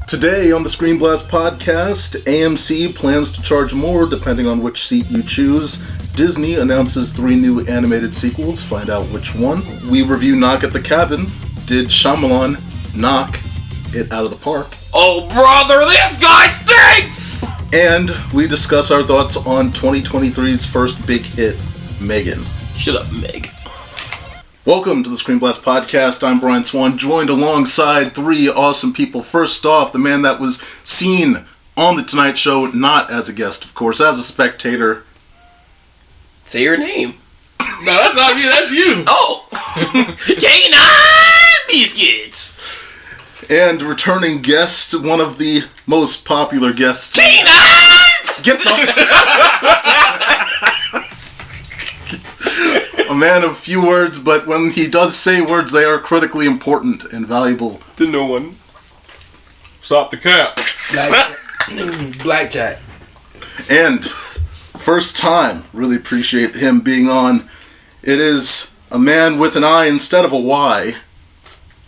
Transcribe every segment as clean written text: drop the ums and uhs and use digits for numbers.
Today on the ScreenBlast podcast, AMC plans to charge more depending on which seat you choose. Disney announces 3 new animated sequels. Find out which one. We review Knock at the Cabin. Did Shamalyan knock it out of the park? Oh, brother, this guy stinks! And we discuss our thoughts on 2023's first big hit, M3gan. Shut up, Meg. Welcome to the ScreenBlast podcast. I'm Brian Swan, joined alongside 3 awesome people. First off, the man that was seen on The Tonight Show, not as a guest, of course, as a spectator. Say your name. No, that's not me, that's you. Oh! K9 Biscuits! And returning guest, one of the most popular guests. K9! Get the... A man of few words, but when he does say words, they are critically important and valuable To no one. Stop the cap. Blackjack. And first time, really appreciate him being on. It is a man with an I instead of a Y.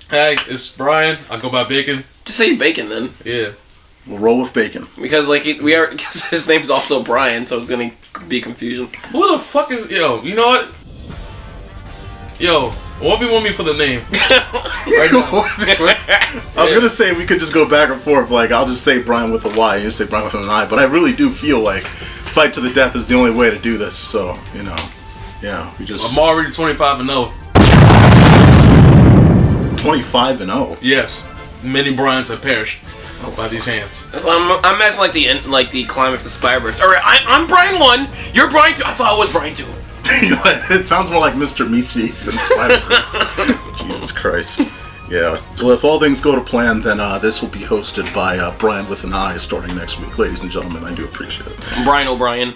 Hey, it's Brian. I go by Bacon. Just say bacon then. Yeah. We'll roll with bacon. Because because his name's also Brian, so it's gonna be confusion. Who the fuck is... Yo, you know what? Yo, 1v1 me for the name. Right now. I was gonna say we could just go back and forth. Like I'll just say Brian with a Y, and you say Brian with an I. But I really do feel like fight to the death is the only way to do this. So we just. I'm already 25-0. 25-0. Yes. Many Brians have perished by these hands. So I'm imagining like the climax of Spyverse. Alright, I'm Brian 1, you're Brian 2. I thought I was Brian 2. It sounds more like Mr. Meeseeks and Spider-Man. Jesus Christ. Yeah. Well, if all things go to plan, then this will be hosted by Brian with an I starting next week. Ladies and gentlemen, I do appreciate it. I'm Brian O'Brien.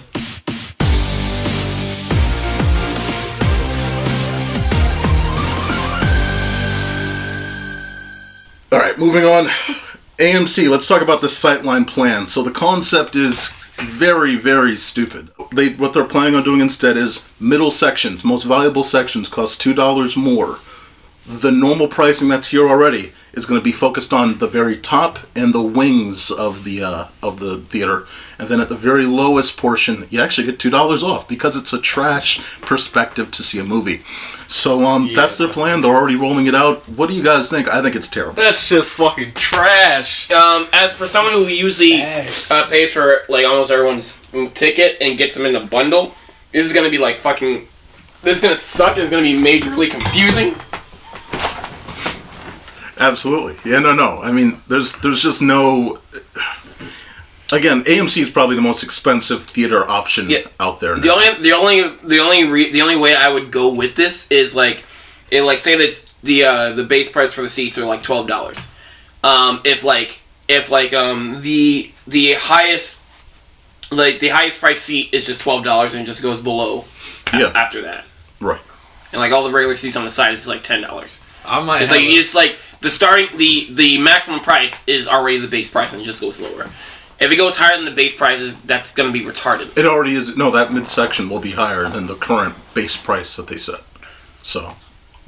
Alright, moving on. AMC, let's talk about the sightline plan. So the concept is very, very stupid. What they're planning on doing instead is middle sections, most valuable sections, cost $2 more. The normal pricing that's here already is going to be focused on the very top and the wings of the theater, and then at the very lowest portion, you actually get $2 off because it's a trash perspective to see a movie. So that's their plan. They're already rolling it out. What do you guys think? I think it's terrible. That shit's fucking trash. As for someone who usually pays for like almost everyone's ticket and gets them in a bundle, this is gonna be like fucking. This is gonna suck. It's gonna be majorly confusing. Absolutely. Yeah, no. I mean, there's just no... Again, AMC is probably the most expensive theater option out there now. The only way I would go with this is say that the base price for the seats are like $12. The highest price seat is just $12 and it just goes below after that. Right. And like all the regular seats on the side is like $10. It's like the maximum price is already the base price and it just goes lower. If it goes higher than the base prices, that's going to be retarded. It already is. No, that midsection will be higher than the current base price that they set. So.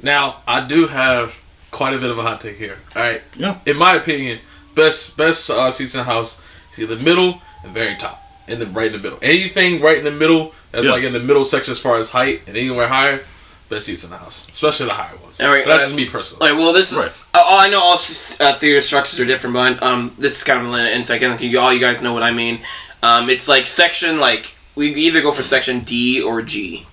Now, I do have quite a bit of a hot take here. Alright? Yeah. In my opinion, best seats in the house is either middle and very top. Right in the middle. Anything right in the middle, that's like in the middle section as far as height, and anywhere higher, best seats in the house, especially the higher ones. All right, that's just me personally. Well, this is. Right. I know all theater structures are different, but this is kind of an insight. All you guys know what I mean. It's like section. Like we either go for section D or G.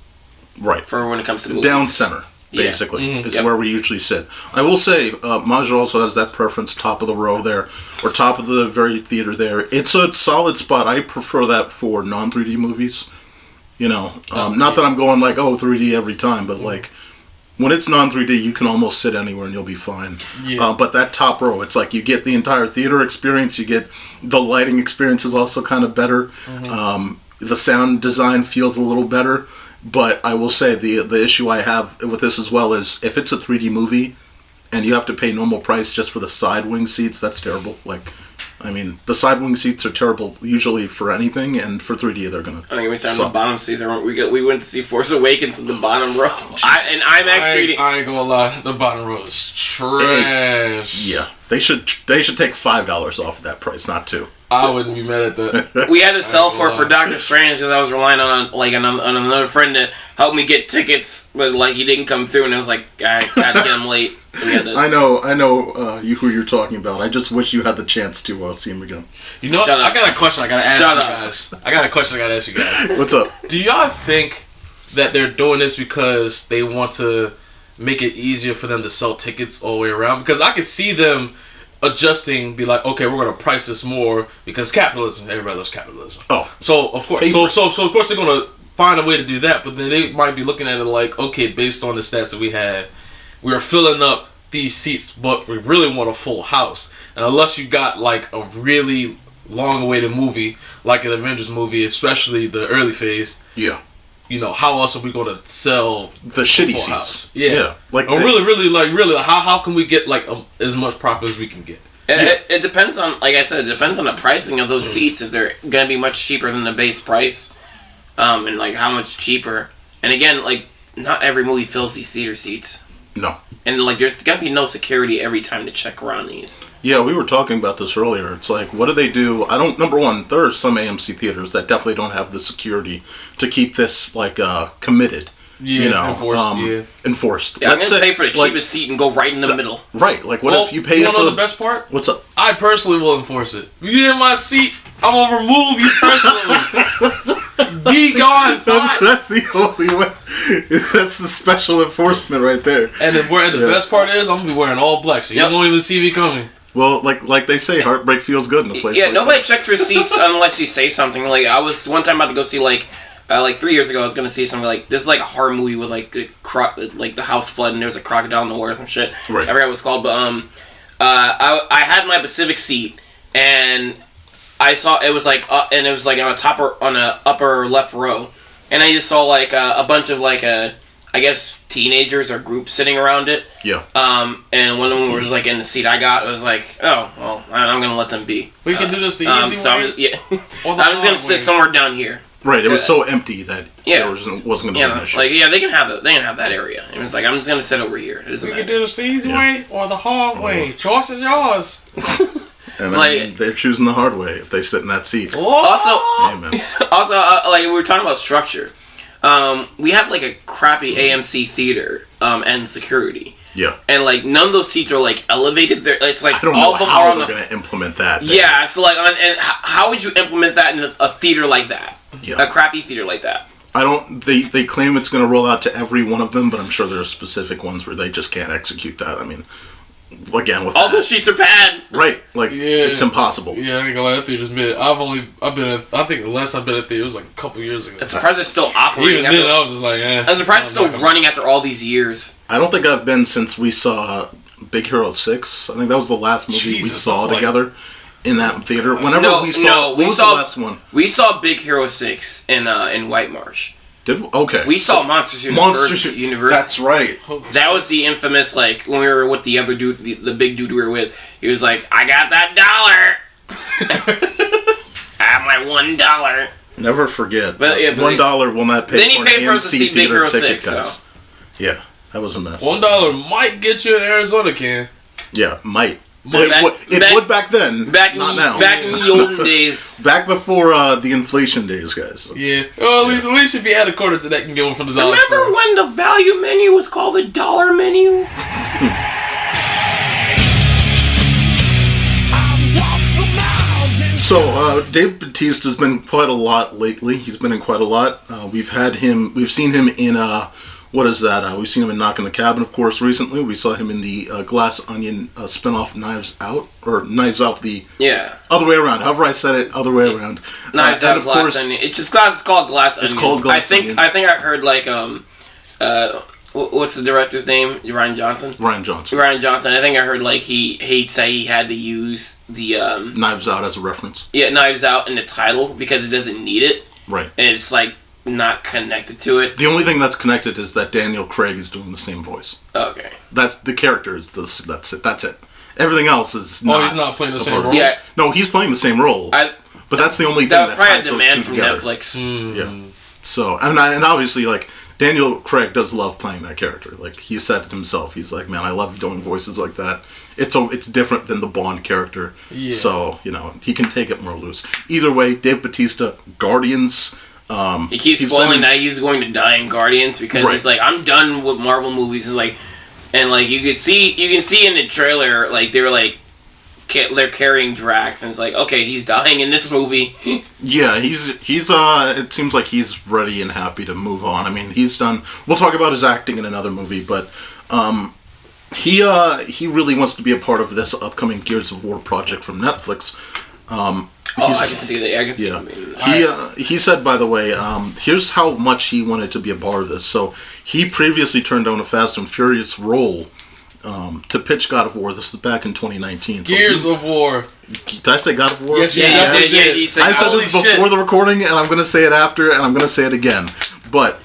Right. For when it comes to the movies. Down center, basically, is where we usually sit. I will say, Maja also has that preference, top of the row there, or top of the very theater there. It's a solid spot. I prefer that for non-3D movies. Not that I'm going like, 3D every time, but like, when it's non-3D, you can almost sit anywhere and you'll be fine. Yeah. But that top row, it's like you get the entire theater experience, you get the lighting experience is also kind of better. Mm-hmm. The sound design feels a little better, but I will say the issue I have with this as well is if it's a 3D movie and you have to pay normal price just for the side wing seats, that's terrible. Like, I mean, the side wing seats are terrible usually for anything, and for 3D they're gonna. I mean, we sat on the bottom seats. We went to see Force Awakens in the bottom row. I ain't gonna lie, the bottom row is trash. Yeah, They should take $5 off of that price, not $2. I wouldn't be mad at that. We had to sell for Doctor Strange because I was relying on another friend to help me get tickets, but like he didn't come through, and I was like, I had to get him late. So we had to... I know who you're talking about. I just wish you had the chance to see him again. You know, I got a question I gotta ask you guys. I got a question I gotta ask you guys. What's up? Do y'all think that they're doing this because they want to make it easier for them to sell tickets all the way around? Because I could see them adjusting, be like, okay, we're gonna price this more because capitalism. Everybody loves capitalism. Oh, so of course, so of course they're gonna find a way to do that. But then they might be looking at it like, okay, based on the stats that we have, we're filling up these seats, but we really want a full house. And unless you got like a really long-awaited movie, like an Avengers movie, especially the early phase, yeah. You know, how else are we going to sell the shitty seats? House? Yeah. Like really, how can we get like as much profit as we can get? It depends on, like I said, it depends on the pricing of those seats. If they're going to be much cheaper than the base price, and like how much cheaper. And again, like not every movie fills these theater seats. No. And like there's going to be no security every time to check around these. Yeah, we were talking about this earlier. It's like, what do they do? Number one, there are some AMC theaters that definitely don't have the security to keep this like committed. Yeah, enforced. Yeah, I'm gonna pay for the cheapest seat and go right in the middle. Right, like what if you pay? You know the best part? What's up? I personally will enforce it. If you get in my seat, I'm gonna remove you personally. Be gone. That's the only way. That's the special enforcement right there. And the best part is, I'm gonna be wearing all black, so you won't even see me coming. Well, like they say, heartbreak feels good in a place. Yeah, like nobody that. checks for seats unless you say something. Like I was one time about to go see like 3 years ago. I was gonna see something like this is like a horror movie with like the house flood and there's a crocodile in the water or some shit. Right. I forgot what it's called, but I had my Pacific seat and I saw it was like and it was like on a upper left row, and I just saw like a bunch of like I guess teenagers or groups sitting around it. Yeah. And one of them was like in the seat I got. I was like, oh well, I'm gonna let them be. We can do this the easy so way. I was gonna sit somewhere down here. Right. It was so empty that there wasn't gonna be an issue. Like they can have that. They can have that area. It was like I'm just gonna sit over here. It doesn't matter. We can do this the easy way or the hard way. Choice is yours. And then they're choosing the hard way if they sit in that seat. Also, like we were talking about structure. We have like a crappy AMC theater and security. Yeah. And like none of those seats are like elevated. It's like I don't all know of them how are on they're going to implement that. Yeah. So like, and how would you implement that in a theater like that? Yeah. A crappy theater like that. They claim it's going to roll out to every one of them, but I'm sure there are specific ones where they just can't execute that. I mean, again, with all those seats are bad. Right. Like, it's impossible. Yeah, I ain't gonna lie, that theater's mid. I think the last I've been at theater was like a couple years ago. I'm surprised it's still operating. Even then, I was just like, I'm surprised it's still running after all these years. I don't think I've been since we saw Big Hero 6. I think that was the last movie we saw together in that theater. Whenever we saw the last one? We saw Big Hero 6 in White Marsh. Did we? Okay. We saw Monsters University. That's right. That was the infamous, like, when we were with the other dude, the big dude we were with, he was like, I got that $1. I have my $1. Never forget. But, yeah, $1 will not pay then he for paid an for us to AMC see Big theater Hero ticket, 6, guys. so. Yeah, that was a mess. $1 might get you an Arizona can. Yeah, might. It would back then. Not now. Back in the olden days. Back before the inflation days, guys. Yeah. Well, at least if you add a quarter to that, you can get one from the dollar store. Remember when the value menu was called the dollar menu? So, Dave Bautista's been quite a lot lately. He's been in quite a lot. We've seen him in, what is that? We've seen him in Knock on the Cabin, of course, recently. We saw him in the Glass Onion spinoff Knives Out, or Knives Out the other way around. However I said it, other way around. Knives Out, Glass Onion. It's called Glass Onion. It's called Glass Onion. I think I heard like what's the director's name? Ryan Johnson. Ryan Johnson. I think I heard like he'd say he had to use the Knives Out as a reference. Yeah, Knives Out in the title because it doesn't need it. Right. And it's like not connected to it. The only thing that's connected is that Daniel Craig is doing the same voice. Okay. That's the character. That's it. Everything else is not. Oh, he's not playing the same role? Yeah. No, he's playing the same role. But that's the only thing that ties those two together. Netflix. Yeah. So, and obviously, like, Daniel Craig does love playing that character. Like, he said it himself. He's like, man, I love doing voices like that. it's different than the Bond character. Yeah. So, he can take it more loose. Either way, Dave Bautista, Guardians. He keeps spoiling that he's going to die in Guardians because he's like, I'm done with Marvel movies. It's like, and like you can see in the trailer, like they're carrying Drax, and it's like, okay, he's dying in this movie. Yeah, he's it seems like he's ready and happy to move on. I mean, he's done. We'll talk about his acting in another movie, but he really wants to be a part of this upcoming Gears of War project from Netflix. I can see that. I can see that. He said, by the way, here's how much he wanted to be a part of this. So he previously turned down a Fast and Furious role to pitch God of War. This is back in 2019. So Gears of War. Did I say God of War? Yes, he said, I said this before the recording, and I'm going to say it after, and I'm going to say it again. But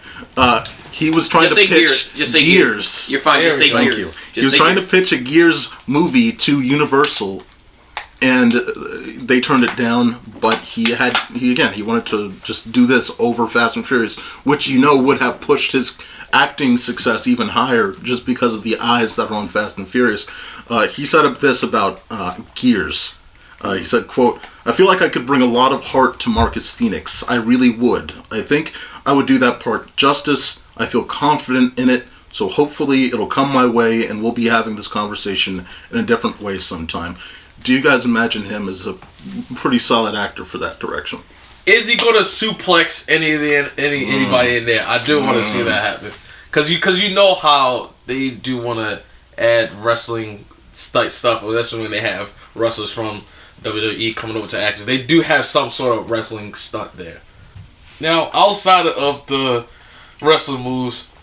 he was trying to pitch Gears. Just say Gears. You're fine. Just say Thank Gears. You. He was trying to pitch a Gears movie to Universal, and they turned it down. But he wanted to just do this over Fast and Furious, which would have pushed his acting success even higher just because of the eyes that are on Fast and Furious. He said this about Gears. He said, quote, I feel like I could bring a lot of heart to Marcus Phoenix. I really would. I think I would do that part justice. I feel confident in it. So hopefully it'll come my way and we'll be having this conversation in a different way sometime. Do you guys imagine him as a pretty solid actor for that direction? Is he going to suplex anybody in there? I do want to see that happen. Because you know how they do want to add wrestling stuff. Well, that's when they have wrestlers from WWE coming over to action. They do have some sort of wrestling stunt there. Now, outside of the wrestling moves,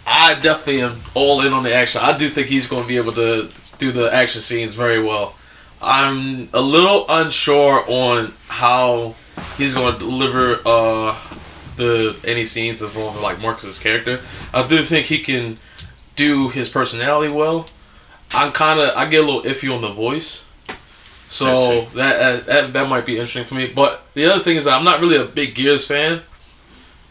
I definitely am all in on the action. I do think he's going to be able to do the action scenes very well. I'm a little unsure on how he's going to deliver any scenes involving like Marcus's character. I do think he can do his personality well. I get a little iffy on the voice, so that might be interesting for me. But the other thing is that I'm not really a big Gears fan,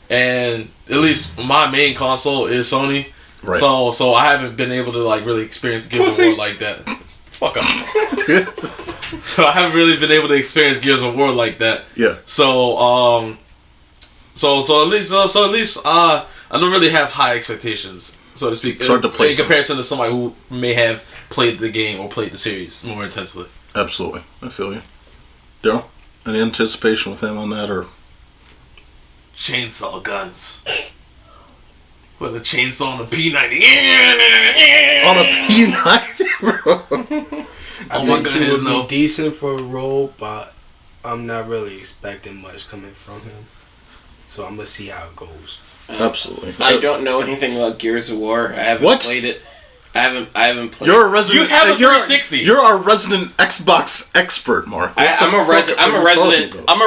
and at least my main console is Sony. Right. So I haven't been able to like really experience Gears of War like that. Fuck up. So I haven't really been able to experience Gears of War like that. Yeah. So at least I don't really have high expectations, so to speak, in comparison to somebody who may have played the game or played the series more intensely. Absolutely, I feel you. Daryl, any anticipation with him on that or? Chainsaw guns. With a chainsaw on a P90. On a P90, bro. I think he would be decent for a role, but I'm not really expecting much coming from him. So I'm going to see how it goes. Absolutely. I don't know anything about Gears of War. I haven't played it. I haven't played. You're a resident. You have a 360. You're our resident Xbox expert, Mark. I'm a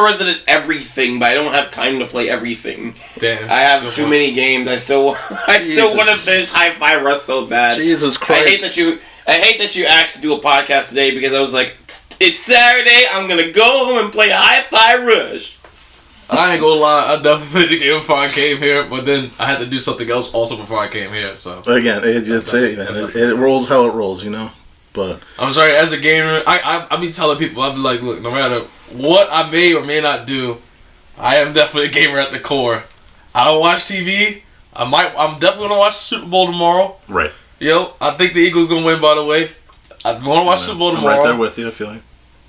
resident everything, but I don't have time to play everything. Damn. I have too many games. I still want to finish Hi-Fi Rush so bad. Jesus Christ. I hate that you asked to do a podcast today because I was like, it's Saturday. I'm gonna go home and play Hi-Fi Rush. I ain't gonna lie, I definitely played the game before I came here, but then I had to do something else also before I came here, so... Again, it rolls how it rolls, But... I'm sorry, as a gamer, I be telling people, I be like, look, no matter what I may or may not do, I am definitely a gamer at the core. I don't watch TV. I'm definitely gonna watch the Super Bowl tomorrow. Right. I think the Eagles gonna win, by the way. I'm gonna watch the Super Bowl tomorrow. I'm right there with you, I feel you.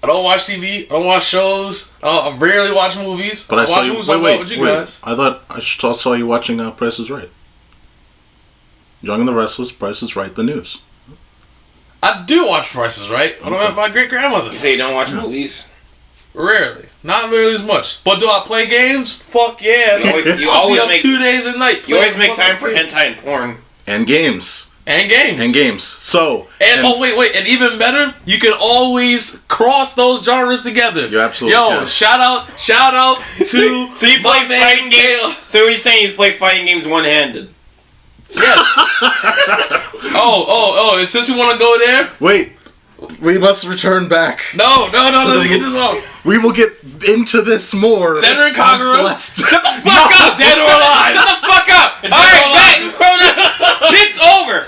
I don't watch TV. I don't watch shows. I rarely watch movies. But I watch movies with you guys. I thought I saw you watching Price is Right. Young and the Restless, Price is Right, the news. I do watch Price is Right. I don't have my great grandmother. You say you don't watch movies? Rarely. Not really as much. But do I play games? Fuck yeah. You always make 2 days a night. You always make time for hentai and porn. And games. So. Wait. And even better, you can always cross those genres together. You absolutely can. Shout out to So you play fighting games. So what are you saying? You play fighting games one-handed? Yes. And since we want to go there. Wait. We must return back. No, let me get this off. We will get into this more. Senator and Kagura. Shut the fuck up! Dead or alive. Shut the fuck up! Alright, it's over!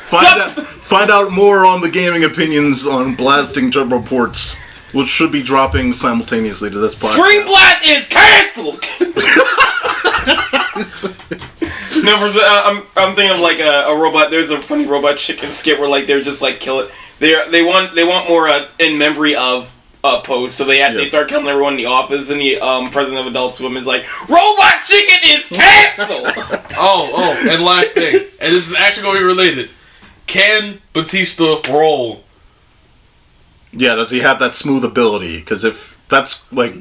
Find out more on the gaming opinions on Blasting Turbo Ports, which should be dropping simultaneously to this podcast. ScreenBlast is cancelled! No, I'm thinking of like a robot. There's a funny robot chicken skit where like they're just like kill it. They want more in memory of post, so they start killing everyone in the office, and the president of Adult Swim is like, Robot Chicken is cancelled. and last thing, and this is actually going to be related. Can Batista roll? Yeah, does he have that smooth ability? Because if that's like,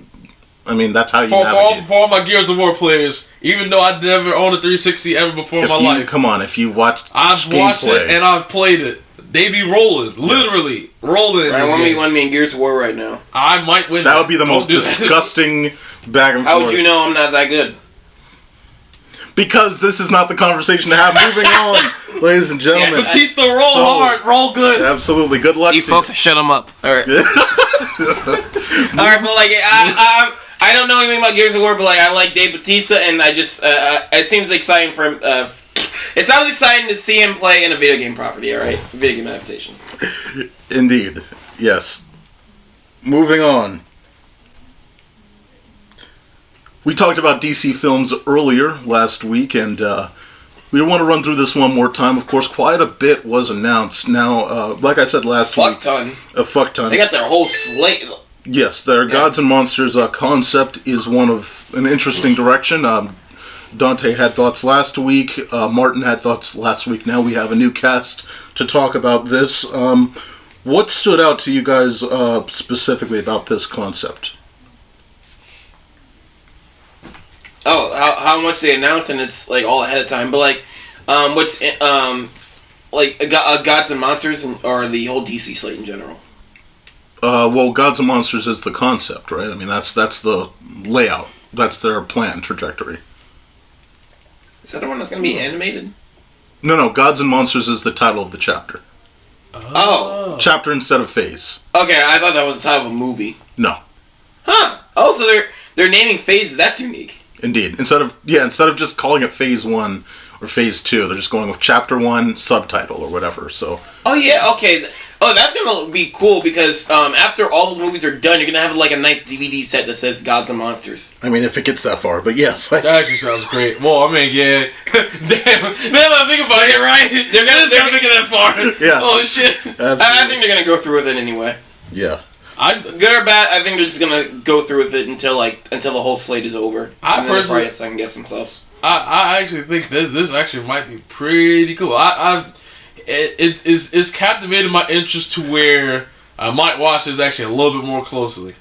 I mean, that's how you navigate. For all my Gears of War players, even though I never owned a 360 ever before in my life. Come on, if you watched I've watched it and I've played it. They be rolling. Literally. Rolling. I want me in Gears of War right now. I might win. That would be the most disgusting back and forth. How would you know I'm not that good? Because this is not the conversation to have. Moving on, ladies and gentlemen. Batista, roll hard, roll good. Absolutely, good luck. See, folks, shut them up. All right. All right, but like, I don't know anything about Gears of War, but like, I like Dave Bautista, and I just, it seems exciting for him. It sounds exciting to see him play in a video game property. All right, video game adaptation. Indeed, yes. Moving on. We talked about DC films earlier last week, and we want to run through this one more time. Of course, quite a bit was announced. Now, like I said last week... A fuck ton. They got their whole slate. Yes, their Gods and Monsters concept is one of an interesting direction. Dante had thoughts last week. Martin had thoughts last week. Now we have a new cast to talk about this. What stood out to you guys specifically about this concept? Oh, how much they announce, and it's like all ahead of time. But like, what's like Gods and Monsters, or the whole DC slate in general? Well, Gods and Monsters is the concept, right? I mean, that's the layout. That's their plan trajectory. Is that the one that's going to be animated? No. Gods and Monsters is the title of the chapter. Oh. Chapter instead of phase. Okay, I thought that was the title of a movie. No. Huh. Oh, so they're naming phases. That's unique. Indeed. Instead of just calling it Phase 1 or Phase 2, they're just going with Chapter 1 subtitle or whatever. So. Oh yeah. Okay. Oh, that's gonna be cool because after all the movies are done, you're gonna have like a nice DVD set that says Gods and Monsters. I mean, if it gets that far, but yes. That actually sounds great. Well, I mean, yeah. Damn. Now that I think about it, right? They're gonna make it that far. Yeah. Oh shit. I think they're gonna go through with it anyway. Yeah. Good or bad, I think they're just gonna go through with it until the whole slate is over. I personally second guess themselves. I actually think this actually might be pretty cool. It's captivated my interest to where I might watch this actually a little bit more closely,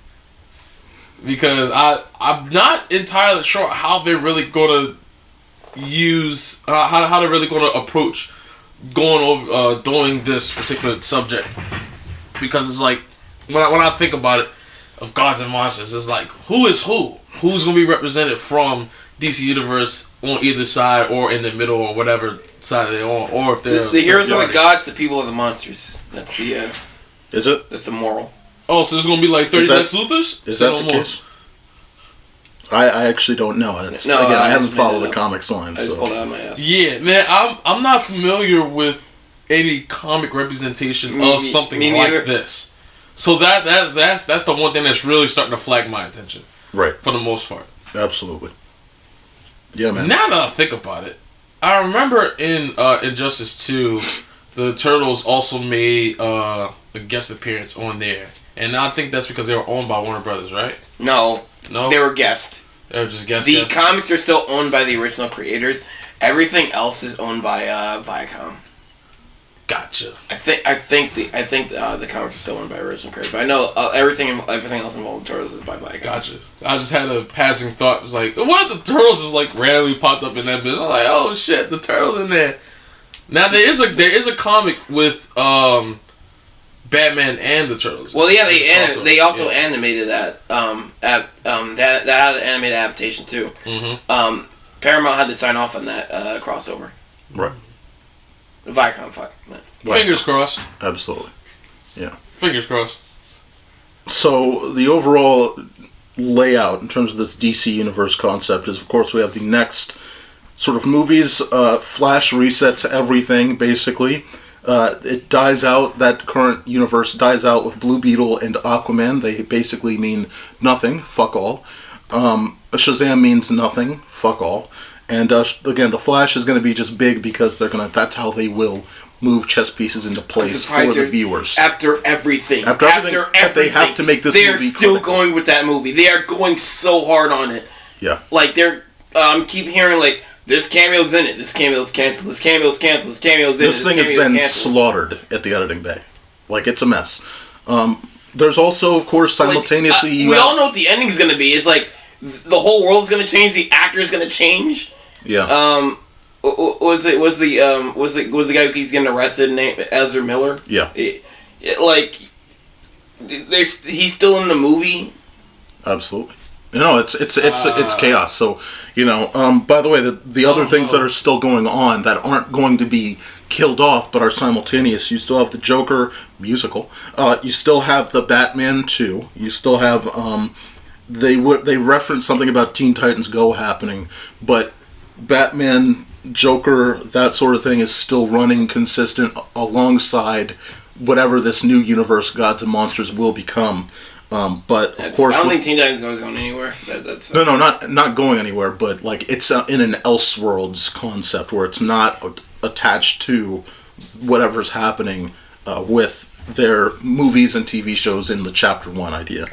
because I'm not entirely sure how they're really going to use how they're really going to approach going over doing this particular subject, because it's like when I think about it of Gods and Monsters, it's like who's going to be represented from DC Universe on either side or in the middle or whatever side they're on, or if they're the heroes are the gods, the people are the monsters. That's the is it? That's the moral. Oh, so there's gonna be like 30 Lex Luthors? Is that the case? I actually don't know. Again, I haven't followed the comics line. I just pulled it out of my ass. Yeah, man, I'm not familiar with any comic representation of something like this. So that's the one thing that's really starting to flag my attention. Right. For the most part. Absolutely. Yeah, man. Now that I think about it, I remember in Injustice 2, the Turtles also made a guest appearance on there. And I think that's because they were owned by Warner Brothers, right? No. They were guests. They were just guests. The comics are still owned by the original creators. Everything else is owned by Viacom. Gotcha. I think the comics are still owned by original creators, but I know everything else involved with Turtles is by Viacom. Gotcha. I just had a passing thought. It was like, what if the Turtles just like randomly popped up in that bit? I'm like, oh shit, the Turtles in there. Now there is a comic with Batman and the Turtles. Well, yeah, they also animated that. That had an animated adaptation too. Mm-hmm. Paramount had to sign off on that crossover. Right. Viacom, fuck. Fingers crossed. Absolutely. Yeah. Fingers crossed. So the overall layout in terms of this DC Universe concept is, of course, we have the next sort of movies. Flash resets everything, basically. It dies out. That current universe dies out with Blue Beetle and Aquaman. They basically mean nothing. Fuck all. Shazam means nothing. Fuck all. And again, the Flash is going to be just big because that's how they will move chess pieces into place for the viewers. After everything, they have to make this movie. They're still going with that movie. They are going so hard on it. Yeah. Like keep hearing like this cameo's in it. This cameo's canceled. This cameo's canceled. This cameo's in it. This thing has been slaughtered at the editing bay. Like, it's a mess. There's also, of course, simultaneously. We all know what the ending's going to be. It's like the whole world's going to change. The actor's going to change. Yeah. Was the guy who keeps getting arrested named Ezra Miller? Yeah. He's still in the movie. Absolutely. It's chaos. So, by the way, the other things that are still going on that aren't going to be killed off but are simultaneous, you still have the Joker musical. You still have the Batman 2. You still have they referenced something about Teen Titans Go happening, but Batman, Joker, that sort of thing is still running consistent alongside whatever this new universe, Gods and Monsters, will become. But of course, I don't think Teen Titans Go is going anywhere. No, not going anywhere. But like, it's in an Elseworlds concept where it's not attached to whatever's happening with their movies and TV shows in the Chapter 1 idea.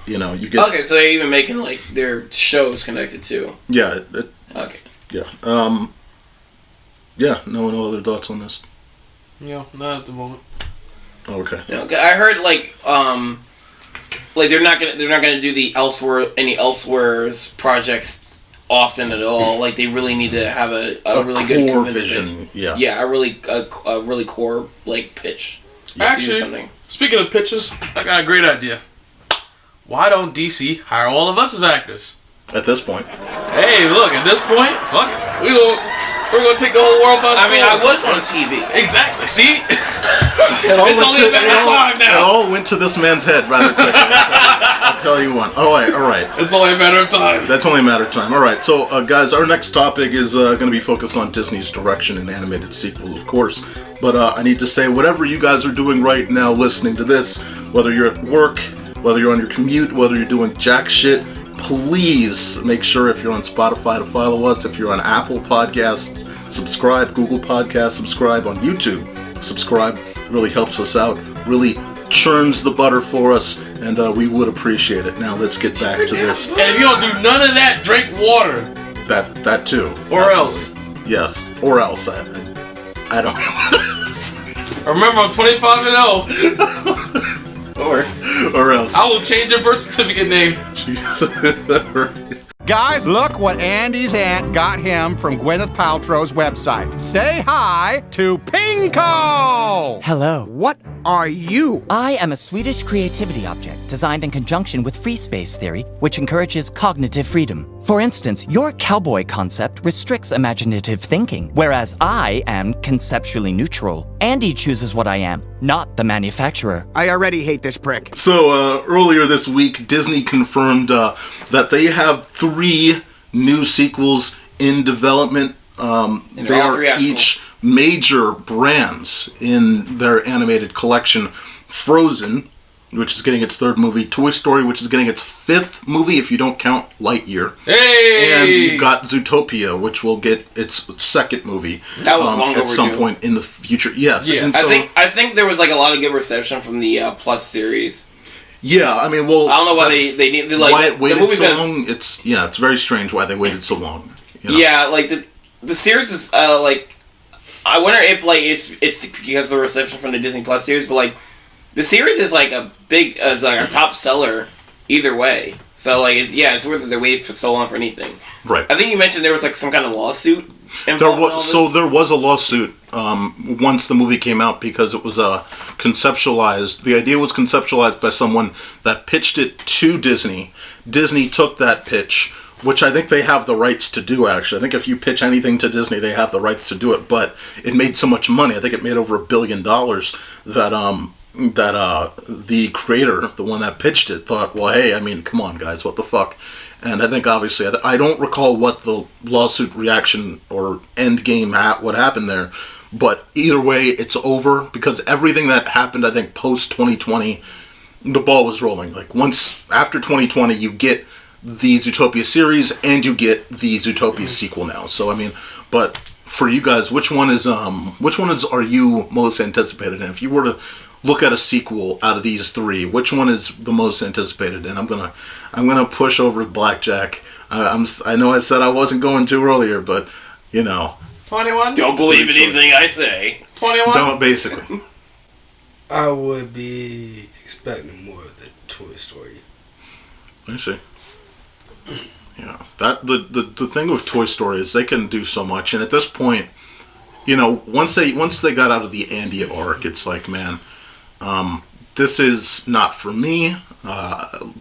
You get okay. So they're even making like their shows connected too. Yeah. Okay. Yeah. Yeah. No other thoughts on this? Yeah, not at the moment. Okay. No, I heard like they're not gonna do any Elseworlds projects often at all. Like, they really need to have a really good core vision. Pitch. Yeah, a really core like pitch. Actually, speaking of pitches, I got a great idea. Why don't DC hire all of us as actors? At this point. Hey, look, at this point, fuck it. We're going to take the whole world by storm. I mean, I was on TV. Exactly, see? It's only a matter of time now. It all went to this man's head rather quickly. I'll tell you one. All right. It's only a matter of time. That's only a matter of time. All right, so guys, our next topic is going to be focused on Disney's direction and animated sequel, of course. But I need to say, whatever you guys are doing right now listening to this, whether you're at work, whether you're on your commute, whether you're doing jack shit, please make sure, if you're on Spotify, to follow us. If you're on Apple Podcasts, subscribe. Google Podcasts, subscribe. On YouTube, subscribe. Really helps us out. Really churns the butter for us, and we would appreciate it. Now let's get back to this. And if you don't do none of that, drink water. That too. Or else. Yes. Or else. I don't know. Remember, I'm 25 and 0. Or else. I will change your birth certificate name. Guys, look what Andy's aunt got him from Gwyneth Paltrow's website. Say hi to Pinko! Hello. What are you? I am a Swedish creativity object designed in conjunction with free space theory, which encourages cognitive freedom. For instance, your cowboy concept restricts imaginative thinking, whereas I am conceptually neutral. Andy chooses what I am, not the manufacturer. I already hate this prick. So, earlier this week, Disney confirmed that they have 3 new sequels in development. They are each major brands in their animated collection. Frozen, which is getting its 3rd movie. Toy Story, which is getting its 5th movie, if you don't count Lightyear. Hey! And you've got Zootopia, which will get its 2nd movie. That was long at some point in the future. Yes. Yeah. And so, I think there was like a lot of good reception from the Plus series. Yeah, I mean, well, I don't know why they need like why it waited so long. It's very strange why they waited so long. Yeah, like the series is like, I wonder if like it's because of the reception from the Disney Plus series, but like the series is like a top seller either way. So like it's weird that they waited for so long for anything. Right. I think you mentioned there was like some kind of lawsuit. There was a lawsuit once the movie came out because it was conceptualized. The idea was conceptualized by someone that pitched it to Disney. Disney took that pitch, which I think they have the rights to do, actually. I think if you pitch anything to Disney, they have the rights to do it. But it made so much money. I think it made over $1 billion that the creator, the one that pitched it, thought, well, hey, I mean, come on, guys, what the fuck? And I think, obviously, I don't recall what the lawsuit reaction or end game what happened there, But either way, it's over because everything that happened, I think, post 2020, the ball was rolling. Like once after 2020, you get the Zootopia series and you get the Zootopia sequel now. So I mean, but for you guys, which one are you most anticipated in? If you were to look at a sequel out of these three, which one is the most anticipated? And I'm gonna push over Blackjack. I know I said I wasn't going to earlier, but 21. Don't believe anything I say. 21. Don't basically. I would be expecting more of the Toy Story. I see. Yeah, that the thing with Toy Story is they can do so much, and at this point, once they got out of the Andy arc, it's like, man, this is not for me.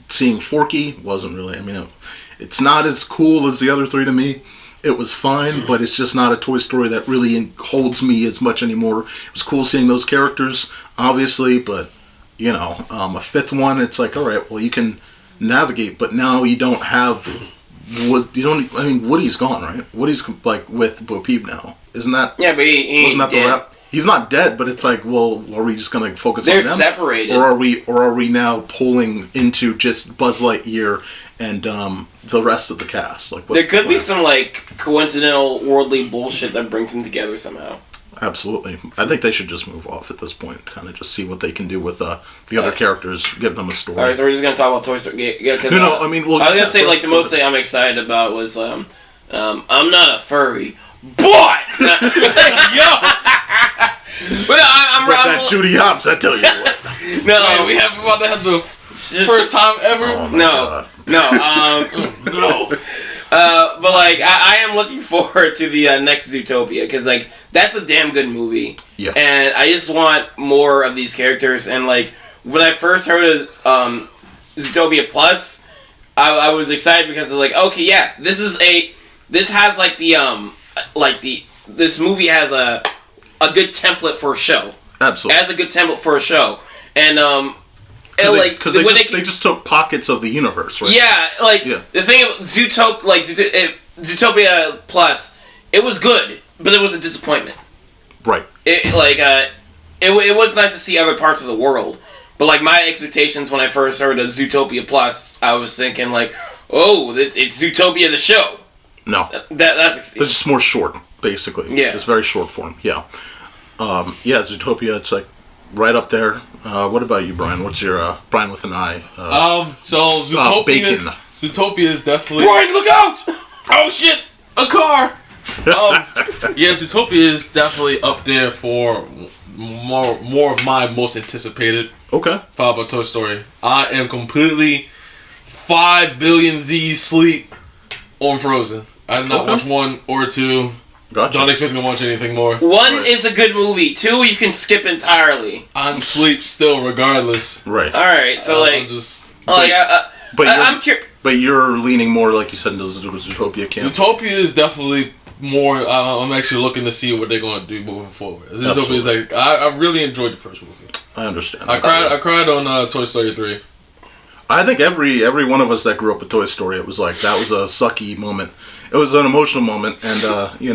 Seeing Forky wasn't really. I mean, it's not as cool as the other three to me. It was fine, but it's just not a Toy Story that really holds me as much anymore. It was cool seeing those characters, obviously, but a fifth one, it's like, all right, well, you can navigate, but now you don't have. I mean, Woody's gone, right? Woody's like with Bo Peep now, isn't that? Yeah, but he wasn't that the rap? He's not dead, but it's like, well, are we just gonna focus on them? They're separated, or are we now pulling into just Buzz Lightyear and the rest of the cast? Like, there could be some like coincidental worldly bullshit that brings them together somehow. Absolutely, I think they should just move off at this point. Kind of just see what they can do with the other characters. Give them a story. All right, so we're just gonna talk about Toy Story. Yeah, cause, I mean, well, I was gonna say like the most thing I'm excited about was I'm not a furry, but But I'm that Judy Hopps, I tell you what. No, we about to have the first time ever. Oh no. But like I am looking forward to the next Zootopia because like that's a damn good movie. Yeah. And I just want more of these characters. And like when I first heard of Zootopia Plus, I was excited because I was like, okay, yeah, this has this movie has a good template for a show. Absolutely. It has a good template for a show. And because they just took pockets of the universe, right? Yeah, the thing of Zootopia Plus, it was good, but it was a disappointment. Right. It was nice to see other parts of the world, but like my expectations when I first heard of Zootopia Plus, I was thinking like, oh, it's Zootopia the show. No, that's it's just more short, basically. Yeah, just very short form. Yeah, Zootopia. It's like right up there. What about you, Brian? What's your Brian with an I? Zootopia. Bacon. Zootopia is definitely. Brian, look out! Oh shit! A car. Zootopia is definitely up there for more of my most anticipated. Okay. Followed by Toy Story. I am completely 5 billion Z sleep on Frozen. I did not watch 1 or 2. Gotcha. Don't expect me to watch anything more. 1 is a good movie. 2 you can skip entirely. I'm sleep still regardless. Right. All right. So but you're leaning more, like you said, into Zootopia camp. Zootopia is definitely more. I'm actually looking to see what they're going to do moving forward. Zootopia is like I really enjoyed the first movie. I understand. I cried on Toy Story 3. I think every one of us that grew up with Toy Story, it was like that was a sucky moment. It was an emotional moment, and you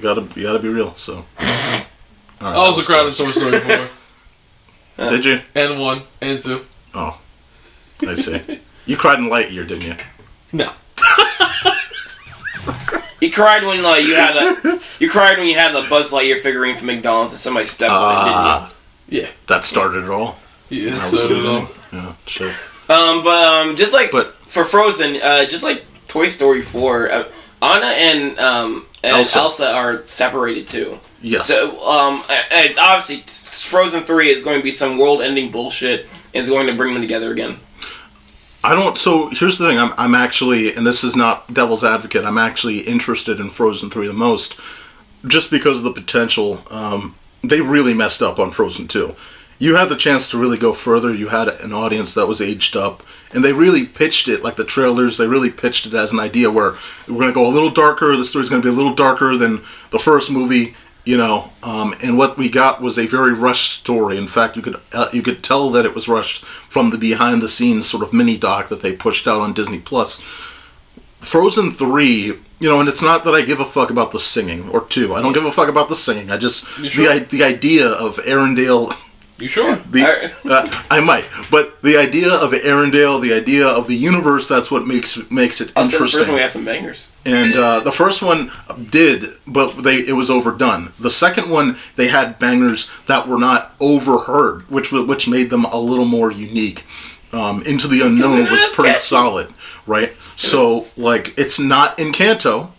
gotta be real. So, right, I also cried on Toy Story 4. Did you? And 1 and 2. Oh, I see. You cried in Lightyear, didn't you? No. You cried when you had the Buzz Lightyear figurine from McDonald's that somebody stepped on, didn't you? Yeah. That started it all. Yeah, Yeah, sure. But for Frozen, just like Toy Story 4, Anna and Elsa are separated too. Yes. So it's obviously Frozen 3 is going to be some world-ending bullshit and is going to bring them together again. So here's the thing. I'm actually, and this is not devil's advocate, I'm actually interested in Frozen 3 the most, just because of the potential. They really messed up on Frozen 2. You had the chance to really go further. You had an audience that was aged up, and they really pitched it, like the trailers, they really pitched it as an idea where we're going to go a little darker, the story's going to be a little darker than the first movie, and what we got was a very rushed story. In fact, you could tell that it was rushed from the behind-the-scenes sort of mini-doc that they pushed out on Disney+. Frozen 3, and it's not that I give a fuck about the singing, or 2. I don't give a fuck about the singing. I just, sure? the idea of Arendelle... You sure? I might, but the idea of Arendelle, the idea of the universe, that's what makes it interesting. The first one we had some bangers. And the first one did, but it was overdone. The second one, they had bangers that were not overheard, which made them a little more unique. Into the Unknown was pretty solid, right? So, it's not Encanto.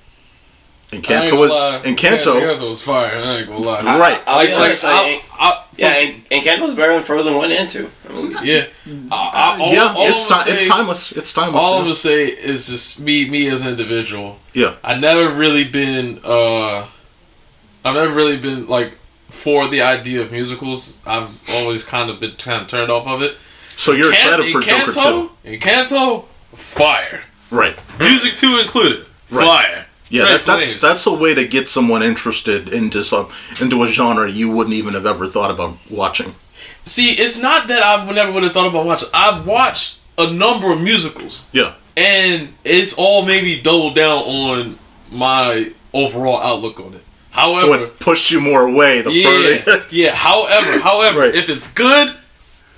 Encanto was fire. I ain't gonna lie. Right. Encanto was better than Frozen 1 and 2. Yeah. It's timeless. It's timeless. All I'm gonna say is just me as an individual. Yeah. I've never really been like for the idea of musicals. I've always kind of turned off of it. So you're excited for Joker 2? Encanto, fire. Right. Music 2 included. Fire. Yeah, that's a way to get someone interested into a genre you wouldn't even have ever thought about watching. See, it's not that I never would have thought about watching. I've watched a number of musicals. Yeah. And it's all maybe doubled down on my overall outlook on it. However, so it pushed you more away the further. Yeah. However, right. If it's good,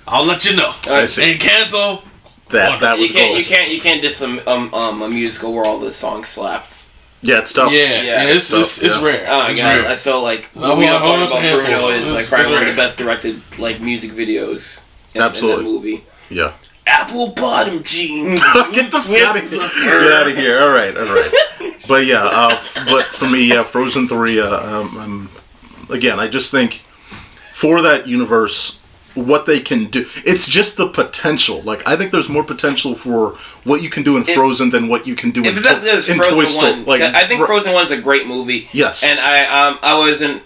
I'll let you know. I see. And cancel. That was you can't diss a musical where all the songs slap. Yeah, it's tough. Yeah. It's rare. Oh my god! Rare. So what we don't talk about Bruno is probably one of the best directed music videos in that movie. Yeah. Apple bottom jeans. Get out of here! All right. But but for me, Frozen 3. Again, I just think for that universe, what they can do, it's just the potential. I think there's more potential for what you can do in Frozen than what you can do in Toy Story. I think Frozen 1 is a great movie. Yes. And I wasn't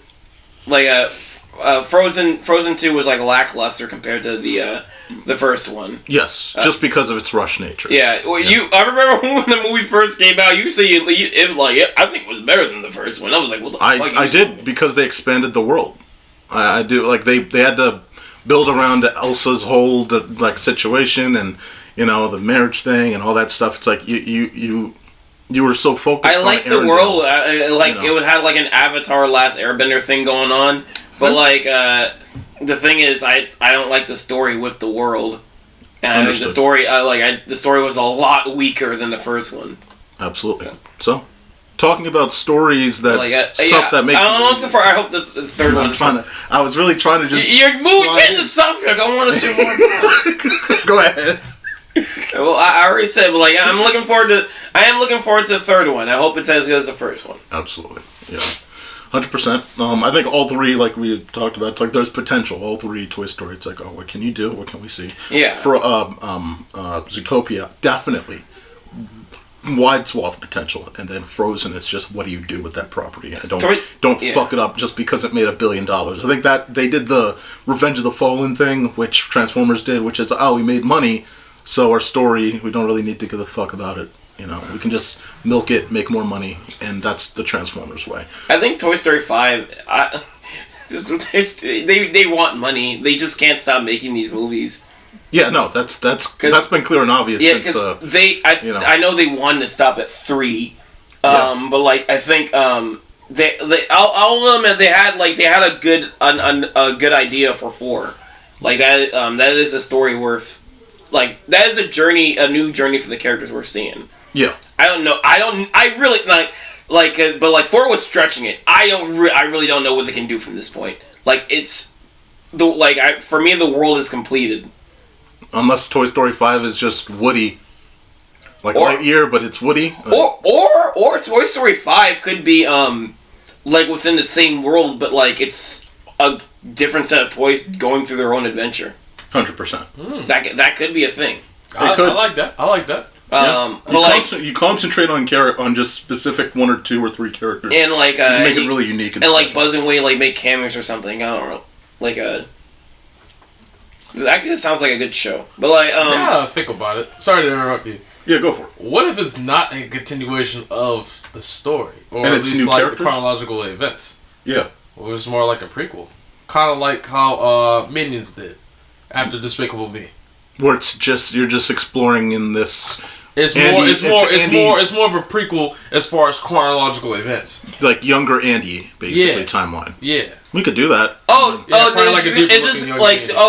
Frozen 2 was lackluster compared to the first one. Yes, just because of its rush nature. Yeah. Well, I remember when the movie first came out, you said I think it was better than the first one. I was like, what the fuck? I did, because they expanded the world. I do. They had to build around Elsa's whole situation and the marriage thing and all that stuff. It's you were so focused. I like the world. It had an Avatar Last Airbender thing going on, but the thing is, I don't like the story with the world. And I think the story the story was a lot weaker than the first one. Absolutely. So talking about stories that that make. I hope the third one. I was really trying to just. You're moving the subject. I want to see more. Go ahead. Well, I already said, but I am looking forward to the third one. I hope it's as good as the first one. Absolutely, yeah, 100%. I think all three, like we talked about, it's there's potential. All three Toy Story. It's what can you do? What can we see? Yeah. For Zootopia, definitely. Wide swath potential, and then Frozen, it's just what do you do with that property? And don't fuck it up just because it made $1 billion. I think that they did the Revenge of the Fallen thing, which Transformers did, which is we made money, so our story, we don't really need to give a fuck about it. We can just milk it, make more money, and that's the Transformers way. I think Toy Story 5, they want money. They just can't stop making these movies. Yeah, no, that's been clear and obvious since I know they wanted to stop at 3, but I think they all of them they had a good idea for 4, that is a story worth that is a new journey for the characters worth seeing. Yeah, I really but 4 was stretching it. I really don't know what they can do from this point. It's for me the world is completed. Unless Toy Story 5 is just Woody. Lightyear, but it's Woody. Or Toy Story 5 could be within the same world, but it's a different set of toys going through their own adventure. 100%. That could be a thing. I like that. You concentrate on just specific 1 or 2 or 3 characters, and you make it really unique. And Buzz and Woody make cameos or something. I don't know, Actually, it sounds like a good show. But yeah, think about it. Sorry to interrupt you. Yeah, go for it. What if it's not a continuation of the story, or and at least the chronological events? Yeah, or it's more like a prequel, kind of like how Minions did after Despicable Me, where it's just you're just exploring in this It's more of a prequel as far as chronological events. Like younger Andy, basically, timeline. Yeah. We could do that.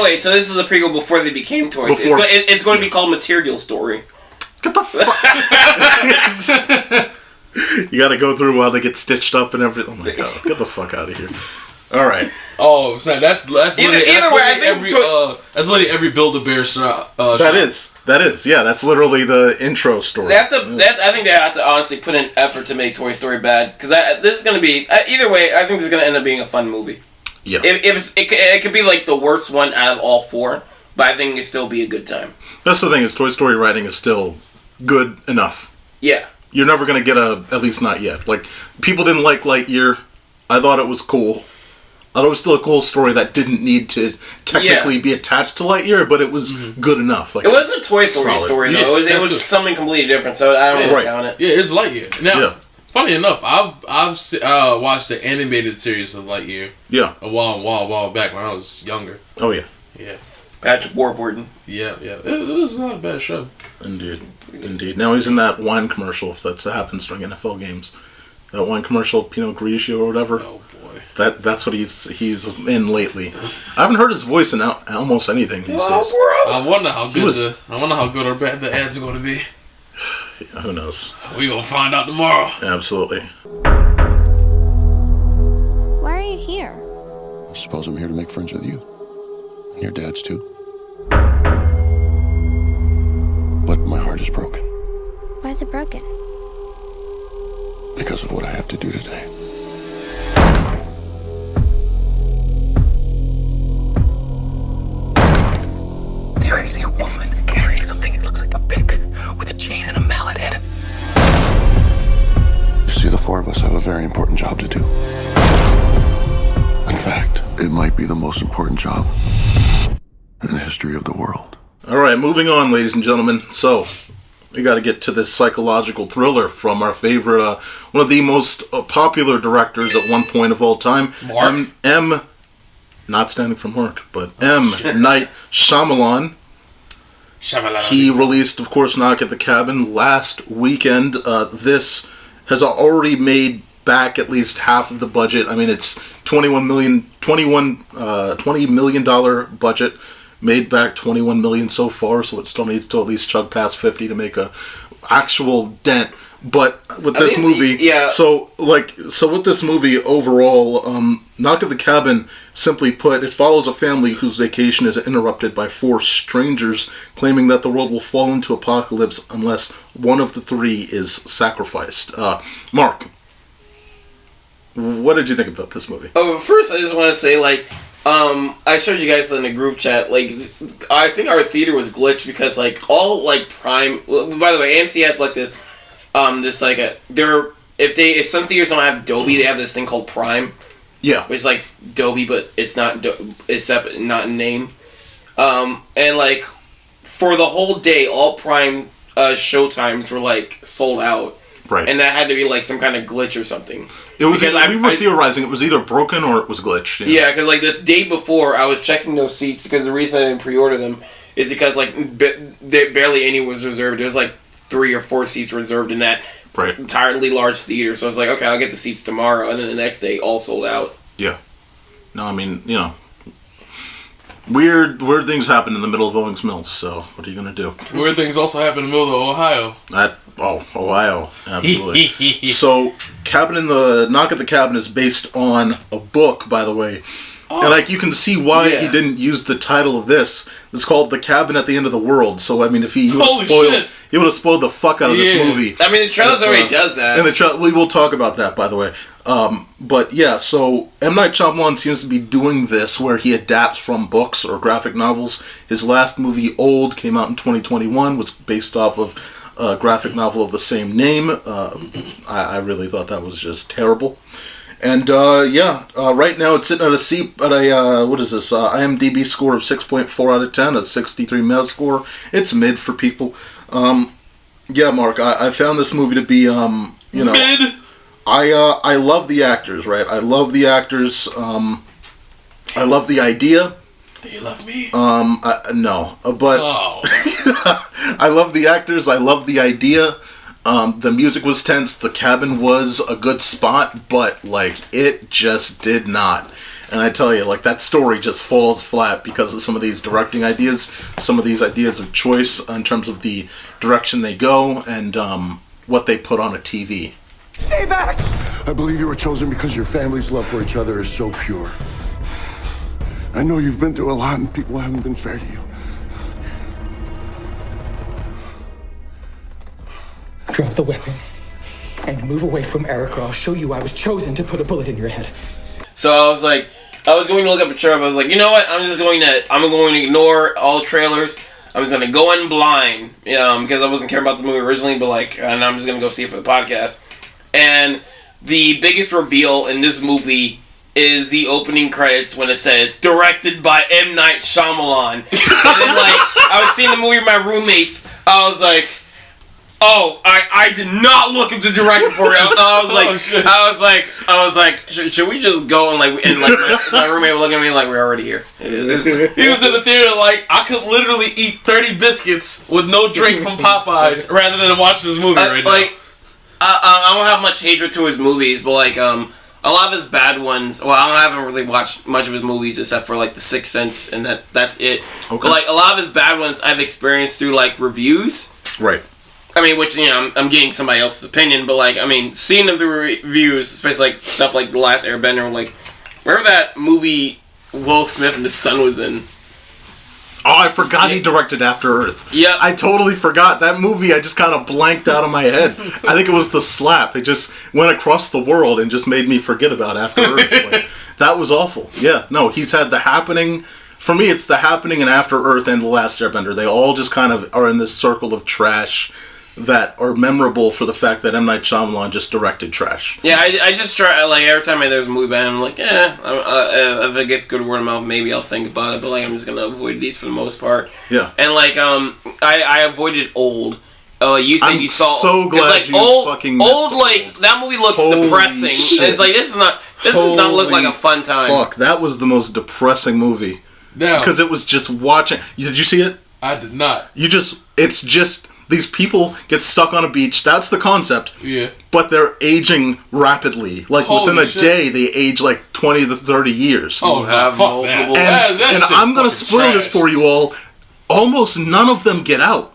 Wait, so this is a prequel before they became toys. It's going to be called Material Story. Get the fuck. You got to go through while they get stitched up and everything. Oh my god, get the fuck out of here. All right. Oh, so that's literally every Build-A-Bear shot. That is. Yeah, that's literally the intro story. I think they have to honestly put in effort to make Toy Story bad, because this is going to be either way. I think this is going to end up being a fun movie. Yeah. It could be like the worst one out of all four, but I think it could still be a good time. That's the thing, is Toy Story writing is still good enough. Yeah. You're never going to get at least not yet. Like, people didn't like Lightyear. I thought it was cool. I thought it was still a cool story that didn't need to technically be attached to Lightyear, but it was good enough. Like, it wasn't a Toy Story story, though. It was something completely different, so I don't really count it. Yeah, it's Lightyear. Now, funny enough, I've watched the animated series of Lightyear. Yeah. A while back when I was younger. Oh, yeah. Yeah. Patrick Warburton. Yeah. It was not a bad show. Indeed. Now he's in that wine commercial that happens during NFL games. That wine commercial, Pinot Grigio or whatever. Oh boy. That's what he's in lately. I haven't heard his voice in almost anything these days. I wonder how good or bad the ads are going to be. Yeah, who knows? We gonna find out tomorrow. Absolutely. Why are you here? I suppose I'm here to make friends with you. And your dad's too. But my heart is broken. Why is it broken? Because of what I have to do today. There I see a woman carrying something that looks like a pick with a chain and a mallet in it. You see, the four of us have a very important job to do. In fact, it might be the most important job in the history of the world. All right, moving on, ladies and gentlemen. So, we got to get to this psychological thriller from our favorite, one of the most popular directors at one point of all time, Mark. Not standing for Mark, but M. Night Shamalyan. Shamalyan. He released, of course, Knock at the Cabin last weekend. This has already made back at least half of the budget. I mean, it's $20 million budget. Made back $21 million so far, so it still needs to at least chug past 50 to make a actual dent. But with this movie, so with this movie overall, Knock at the Cabin, simply put, it follows a family whose vacation is interrupted by four strangers claiming that the world will fall into apocalypse unless one of the three is sacrificed. Mark, what did you think about this movie? Oh, first I just want to say, I showed you guys in the group chat, I think our theater was glitched because, all, Prime... By the way, AMC has, if some theaters don't have Dolby, they have this thing called Prime. Yeah. Which is like Dolby, but it's not, it's separate, not in name. And, for the whole day, all Prime showtimes were, sold out. Right. And that had to be, some kind of glitch or something. It was. We were theorizing it was either broken or it was glitched. Yeah, because the day before, I was checking those seats because the reason I didn't pre-order them is because barely any was reserved. There was 3 or 4 seats reserved in that entirely large theater. So I was like, okay, I'll get the seats tomorrow, and then the next day, all sold out. Yeah. No, I mean, weird things happen in the middle of Owings Mills. So what are you gonna do? Weird things also happen in the middle of Ohio. Ohio, absolutely. So, Knock at the Cabin is based on a book, by the way. Oh. And you can see why he didn't use the title of this. It's called The Cabin at the End of the World. So I mean, if he would have spoiled the fuck out of this movie. I mean, the trailer already does that. And we will talk about that, by the way. But yeah, so M. Night Shyamalan seems to be doing this where he adapts from books or graphic novels. His last movie, Old, came out in 2021, was based off of a graphic novel of the same name. I really thought that was just terrible. And right now it's sitting at a IMDb score of 6.4 out of 10, a 63 Metascore. It's mid for people. Mark, I found this movie to be mid. I love the actors, right? I love the actors. I love the idea. Do you love me? No, but I love the actors. I love the idea. The music was tense. The cabin was a good spot, but like it just did not. And I tell you, like that story just falls flat because of some of these directing ideas, some of these ideas of choice in terms of the direction they go and what they put on a TV. Stay back! I believe you were chosen because your family's love for each other is so pure. I know you've been through a lot and people haven't been fair to you. Drop the weapon and move away from Eric, or I'll show you I was chosen to put a bullet in your head. So I was going to look up a trailer, but I was like, you know what? I'm going to ignore all the trailers. I'm just going to go in blind, because I wasn't caring about the movie originally, but and I'm just going to go see it for the podcast. And the biggest reveal in this movie is the opening credits when it says, directed by M. Night Shamalyan. And then, I was seeing the movie with my roommates. I was like, oh, I did not look at the director for it. I was like, should we just go and my roommate was looking at me like we're already here. He was in the theater I could literally eat 30 biscuits with no drink from Popeyes rather than watch this movie right now. I don't have much hatred to his movies, but a lot of his bad ones. Well, I haven't really watched much of his movies except for The Sixth Sense, and that's it. Okay. But a lot of his bad ones I've experienced through reviews. Right. I mean, which, I'm getting somebody else's opinion, but, seeing them through reviews, especially, stuff like The Last Airbender, wherever that movie Will Smith and the Son was in. Oh, I forgot he directed After Earth. Yeah. I totally forgot. That movie, I just kind of blanked out of my head. I think it was The Slap. It just went across the world and just made me forget about After Earth. That was awful. Yeah, no, he's had The Happening. For me, it's The Happening and After Earth and The Last Airbender. They all just kind of are in this circle of trash that are memorable for the fact that M. Night Shyamalan just directed trash. Yeah, I just try, every time there's a movie by him, I'm like, if it gets good word of mouth, maybe I'll think about it, but, I'm just gonna avoid these for the most part. Yeah. And, I avoided Old. You said you saw... so glad you fucking missed Old, that movie looks depressing. Shit. It's this does not look like a fun time. Fuck, that was the most depressing movie. No. Because it was just watching... Did you see it? I did not. It's just... These people get stuck on a beach. That's the concept. Yeah. But they're aging rapidly. Within a day, they age 20 to 30 years. Oh, have multiple. And I'm going to spoil this for you all. Almost none of them get out.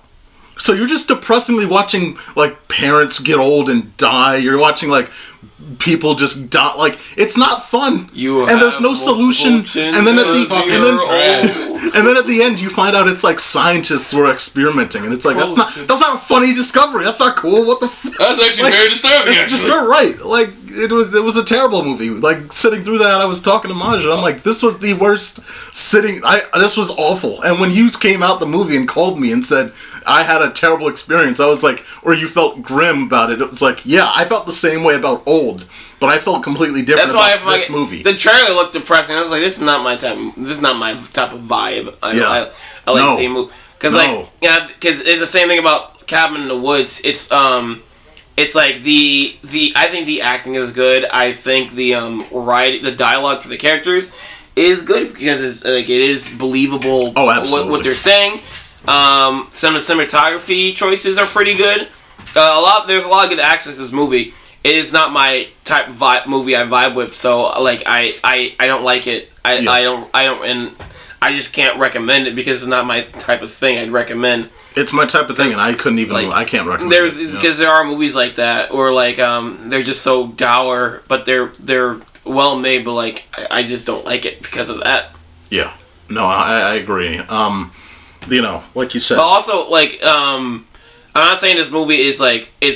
So you're just depressingly watching, parents get old and die. You're watching, people just die. It's not fun. And there's no solution. And then at the end, you find out it's scientists were experimenting, and it's that's not a funny discovery. That's not cool. What the? That's actually very disturbing. It's just right. It was a terrible movie. Sitting through that, I was talking to Maja. I'm like, this was the worst sitting. This was awful. And when you came out the movie and called me and said I had a terrible experience, I was like, or you felt grim about it. It was yeah, I felt the same way about Old. But I felt completely different about this movie. The trailer looked depressing. I was like, this is not my type. This is not my type of vibe. I like seeing movies because it's the same thing about Cabin in the Woods. It's I think the acting is good. I think the dialogue for the characters is good because it is believable. Oh, absolutely. What they're saying. Some of the cinematography choices are pretty good. There's a lot of good actors in this movie. It is not my type of movie I vibe with, so I don't like it. I don't, and I just can't recommend it because it's not my type of thing I'd recommend. It's my type of thing, and I couldn't even. I can't recommend. Because there are movies like that, or they're just so dour, but they're well made, but I just don't like it because of that. Yeah, no, I agree. Like you said, but also I'm not saying this movie is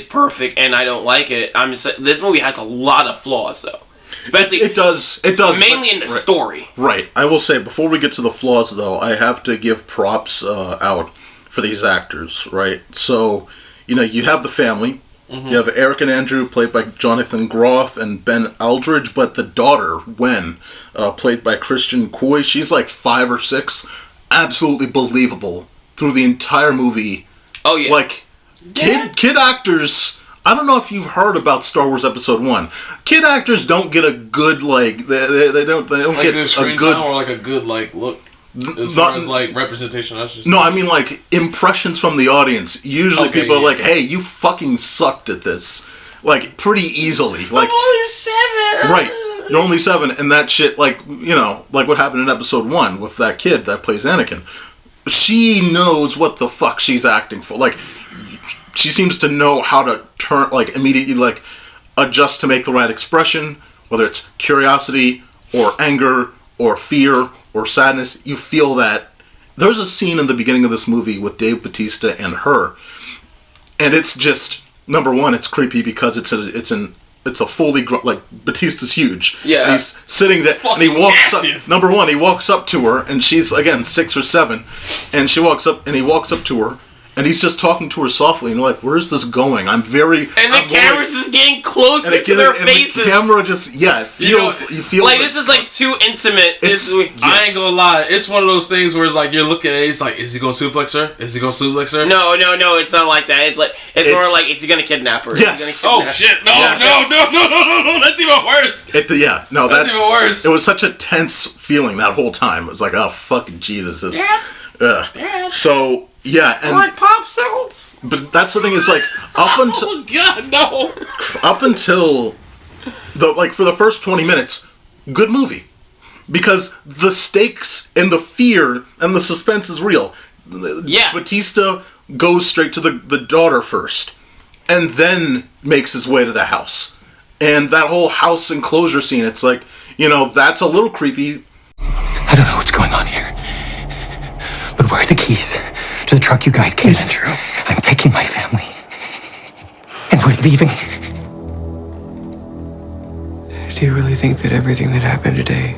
perfect and I don't like it. I'm just saying this movie has a lot of flaws, though. Especially it does. Mainly in the story. Right. I will say before we get to the flaws, though, I have to give props out for these actors. Right. So, you have the family. Mm-hmm. You have Eric and Andrew, played by Jonathan Groff and Ben Aldridge, but the daughter, Wen, played by Christian Coy, she's 5 or 6, absolutely believable through the entire movie. Oh yeah. Kid actors, I don't know if you've heard about Star Wars Episode 1. Kid actors don't get a good, they don't get a screen good... time or a good, look. As far as like representation, that's just... No, I mean like impressions from the audience. Usually people are like, "Hey, you fucking sucked at this," like pretty easily. Like, I'm only 7. Right, you're only 7, and that shit, like, you know, like what happened in episode 1 with that kid that plays Anakin. She knows what the fuck she's acting for. Like, she seems to know how to turn, like, immediately, like, adjust to make the right expression, whether it's curiosity or anger or fear or sadness. You feel that. There's a scene in the beginning of this movie with Dave Bautista and her, and it's just, number one, it's creepy because it's a fully like, Batista's huge. Yeah. And he's sitting there, and he walks up. Number one, he walks up to her, and she's again 6 or 7, and she walks up, and he walks up to her. And he's just talking to her softly, and you're like, "Where is this going?" And the camera's just getting closer to their faces. The camera just, it feels, you feel like this is like too intimate. I ain't gonna lie, it's one of those things where it's like you're looking at it, it's like, is he gonna suplex her? Is he gonna suplex her? No, it's not like that. It's more like, is he gonna kidnap her? Yes. Oh shit! No, that's even worse. That's even worse. It was such a tense feeling that whole time. It was like, oh fucking Jesus, so. Yeah, and like popsicles. But that's the thing is like up until oh god no. Up until for the first 20 minutes, good movie, because the stakes and the fear and the suspense is real. Yeah, Bautista goes straight to the daughter first, and then makes his way to the house, and that whole house enclosure scene. It's like, you know, that's a little creepy. I don't know what's going on here, but where are the keys to the truck you guys came in through? I'm taking my family, and we're leaving. Do you really think that everything that happened today,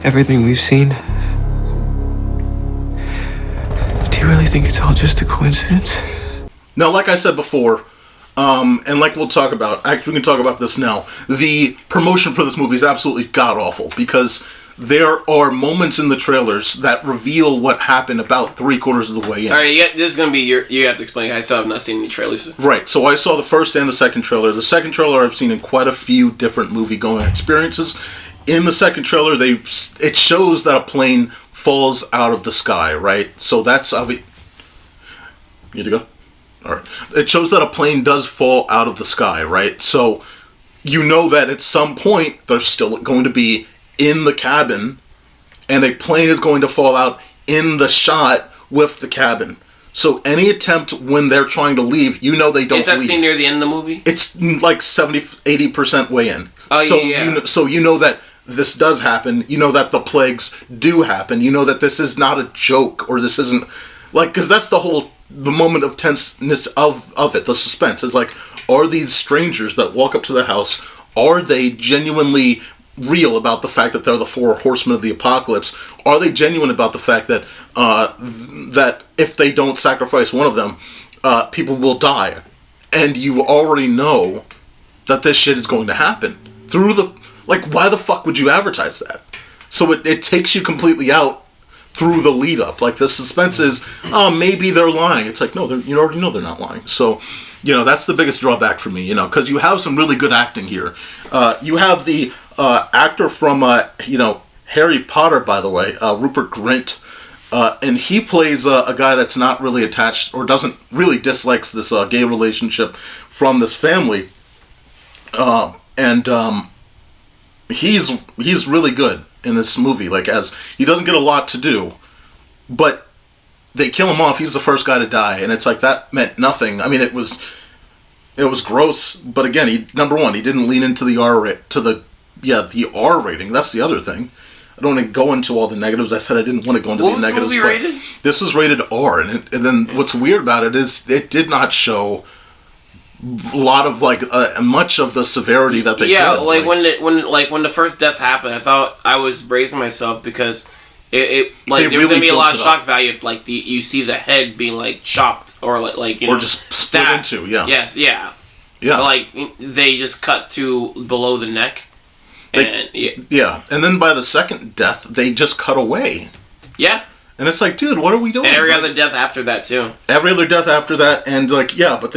everything we've seen, do you really think it's all just a coincidence? Now, like I said before, and like we'll talk about, actually we can talk about this now, the promotion for this movie is absolutely god-awful, because there are moments in the trailers that reveal what happened about 3/4 of the way in. Alright, this is going to be you have to explain. I still have not seen any trailers. Right, so I saw the first and the second trailer. The second trailer I've seen in quite a few different movie-going experiences. In the second trailer, it shows that a plane falls out of the sky, right? So that's... You need to go? Alright. It shows that a plane does fall out of the sky, right? So you know that at some point there's still going to be in the cabin, and a plane is going to fall out in the shot with the cabin. So any attempt when they're trying to leave, you know they don't leave. Is that scene near the end of the movie? It's like 70-80% way in. Oh, so yeah. So you know that this does happen. You know that the plagues do happen. You know that this is not a joke, or this isn't... Like, because that's the moment of tenseness of it. The suspense is like, are these strangers that walk up to the house, are they genuinely real about the fact that they're the 4 horsemen of the apocalypse? Are they genuine about the fact that that if they don't sacrifice one of them, people will die? And you already know that this shit is going to happen. Why the fuck would you advertise that? So it takes you completely out through the lead up. Like, the suspense is, maybe they're lying. It's like, no, you already know they're not lying. So, you know, that's the biggest drawback for me, you know, because you have some really good acting here. You have the actor from, Harry Potter, by the way, Rupert Grint, and he plays a guy that's not really attached, or doesn't really dislikes this gay relationship from this family, and he's really good in this movie. Like, as he doesn't get a lot to do, but they kill him off. He's the first guy to die, and it's like that meant nothing. I mean, it was gross, but again, number one, he didn't lean into the the R rating. That's the other thing. I don't want to go into all the negatives. I said I didn't want to go into the negatives. What was the movie rated? This was rated R, and then what's weird about it is it did not show a lot of much of the severity that they could. Yeah, when the first death happened, I thought I was bracing myself because it there was gonna be a lot of shock value if you see the head being chopped or or just split into. Yeah. Yes. Yeah. Yeah. But, they just cut to below the neck. And then by the second death, they just cut away. Yeah. And it's like, dude, what are we doing? And every other death after that, too. Every other death after that, and but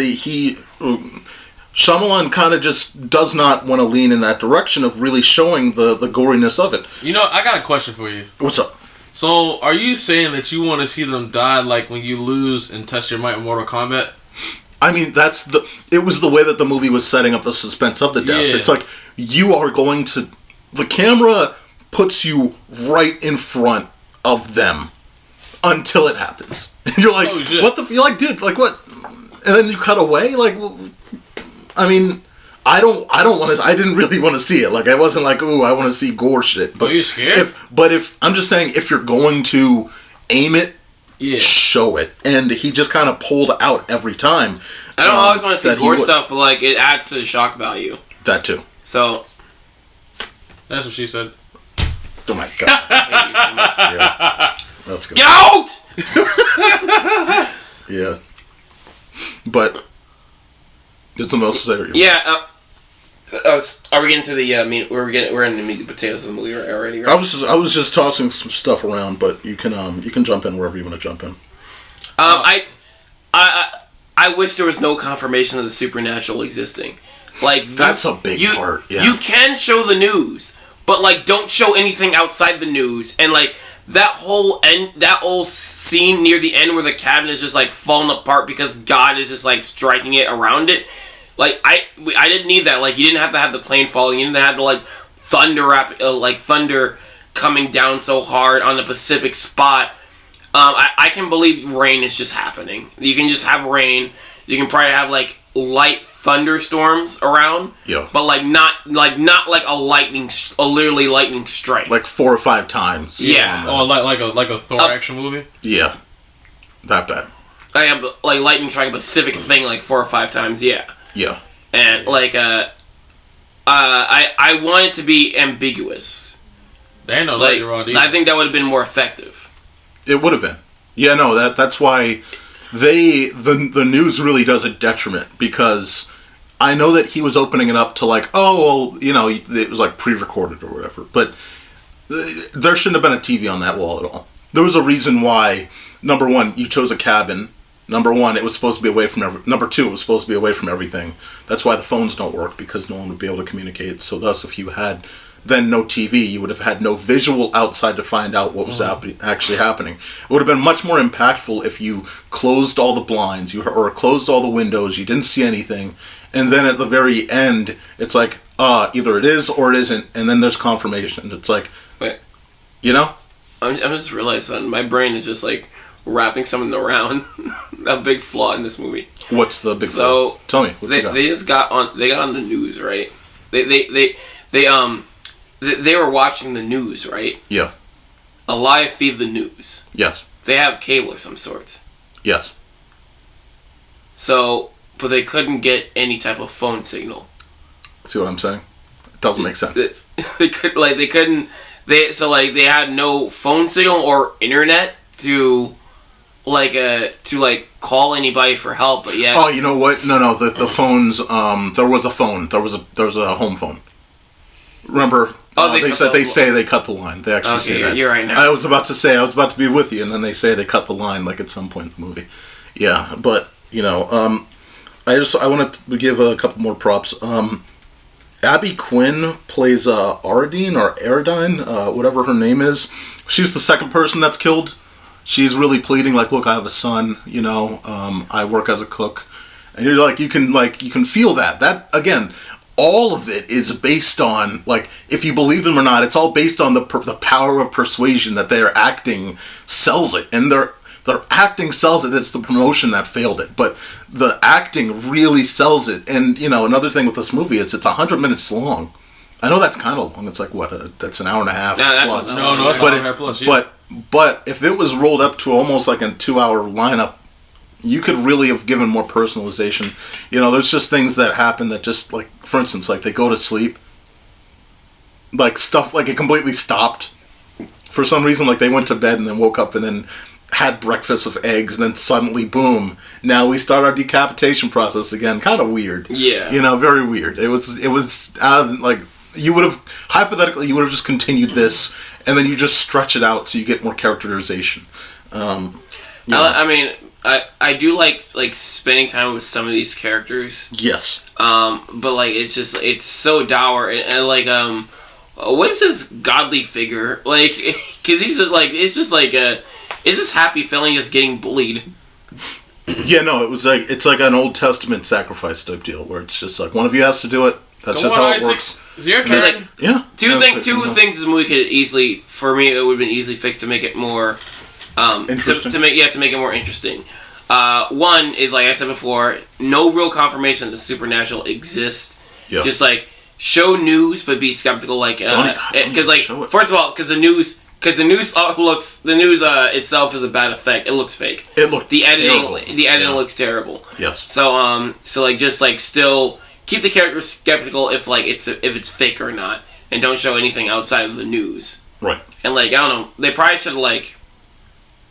Shyamalan kind of just does not want to lean in that direction of really showing the goriness of it. You know, I got a question for you. What's up? So, are you saying that you want to see them die like when you lose and test your might in Mortal Kombat? I mean, it was the way that the movie was setting up the suspense of the death. Yeah. It's like, you are going to... The camera puts you right in front of them until it happens. And you're like, what the... You're like, dude, like, what? And then you cut away? Like, I mean... I don't want to... I didn't really want to see it. Like, I wasn't like, ooh, I want to see gore shit. But you're scared? If... I'm just saying, if you're going to aim it, show it. And he just kind of pulled out every time. I don't always want to see gore stuff, but, like, it adds to the shock value. That, too. So... That's what she said. Oh, my God. I hate you so much. Yeah. Let's go. Get out! Yeah. But... It's the most serious. Yeah, are we getting to the we're in the meat and potatoes of the movie already, right? I was just tossing some stuff around, but you can jump in wherever you want to jump in. I wish there was no confirmation of the supernatural existing. Like, that's a big part. Yeah. You can show the news, but like don't show anything outside the news. And like that whole scene near the end where the cabin is just like falling apart because God is just like striking it around it. Like I didn't need that. Like you didn't have to have the plane falling. You didn't have to like thunder coming down so hard on the Pacific spot. I can believe rain is just happening. You can just have rain. You can probably have like light thunderstorms around. Yeah. But not like a literally lightning strike. Like 4 or 5 times. Yeah. Oh, like a Thor action movie. Yeah. That bad. I am like lightning strike a Pacific thing like 4 or 5 times. Yeah. Yeah. And like I want it to be ambiguous. They know like, you're raw. I think that would have been more effective. It would have been. Yeah, no, that's why the news really does a detriment, because I know that he was opening it up to like, oh, well, you know, it was like pre-recorded or whatever, but there shouldn't have been a TV on that wall at all. There was a reason why, number one, you chose a cabin. Number one, it was supposed to be away from number two, it was supposed to be away from everything. That's why the phones don't work, because no one would be able to communicate. So thus, if you had then no TV, you would have had no visual outside to find out what was actually happening. It would have been much more impactful if you closed all the blinds, or closed all the windows, you didn't see anything, and then at the very end, it's like, either it is or it isn't, and then there's confirmation. It's like, wait, you know? I'm just realizing my brain is just like wrapping something around a big flaw in this movie. What's the big flaw? Tell me. They got on the news, right? They were watching the news, right? Yeah. A live feed the news. Yes. They have cable of some sorts. Yes. So, but they couldn't get any type of phone signal. See what I'm saying? It doesn't make sense. They had no phone signal or internet to call anybody for help. But yeah. Oh, you know what? No. The phones. There was a phone. There was a home phone. Remember? They say they cut the line. They actually say that. You're right now. I was about to be with you, and then they say they cut the line like at some point in the movie. Yeah, but you know, I want to give a couple more props. Abby Quinn plays Aradine or Aradine, whatever her name is. She's the second person that's killed. She's really pleading, like, look, I have a son. You know, I work as a cook, and you're like, you can feel that. That again. All of it is based on, like, if you believe them or not, it's all based on the power of persuasion that their acting sells it. And their acting sells it. It's the promotion that failed it. But the acting really sells it. And, you know, another thing with this movie is it's 100 minutes long. I know that's kind of long. It's like, that's an hour and a half plus. No, that's an hour and a half plus, yeah. But if it was rolled up to almost like a 2-hour lineup, you could really have given more personalization. You know, there's just things that happen that just, like, for instance, like, they go to sleep. Like, stuff, like, it completely stopped. For some reason, like, they went to bed and then woke up and then had breakfast with eggs, and then suddenly, boom, now we start our decapitation process again. Kind of weird. Yeah. You know, very weird. It was like, you would have, hypothetically, you would have just continued this, and then you just stretch it out so you get more characterization. I mean, I do like spending time with some of these characters. Yes. But like it's so dour and like what is this godly figure like? Because he's just like it's this happy family just getting bullied? Yeah, no, it's like an Old Testament sacrifice type deal where it's just like one of you has to do it. That's just how it works. Your turn. Like, two things this movie could easily, for me, it would have been easily fixed to make it more interesting. To make it more interesting. One is, like I said before, no real confirmation that the supernatural exists. Yeah. Just like show news, but be skeptical. Like because first of all, because the news itself is a bad effect. It looks fake. The editing looks terrible. Yes. So like just like still keep the characters skeptical if it's fake or not, and don't show anything outside of the news. Right. And like I don't know, they probably should have like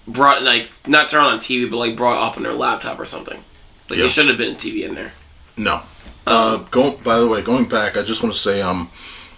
brought like not turn on TV, but like brought up on their laptop or something. Like they shouldn't have been a TV in there. No. By the way, going back, I just want to say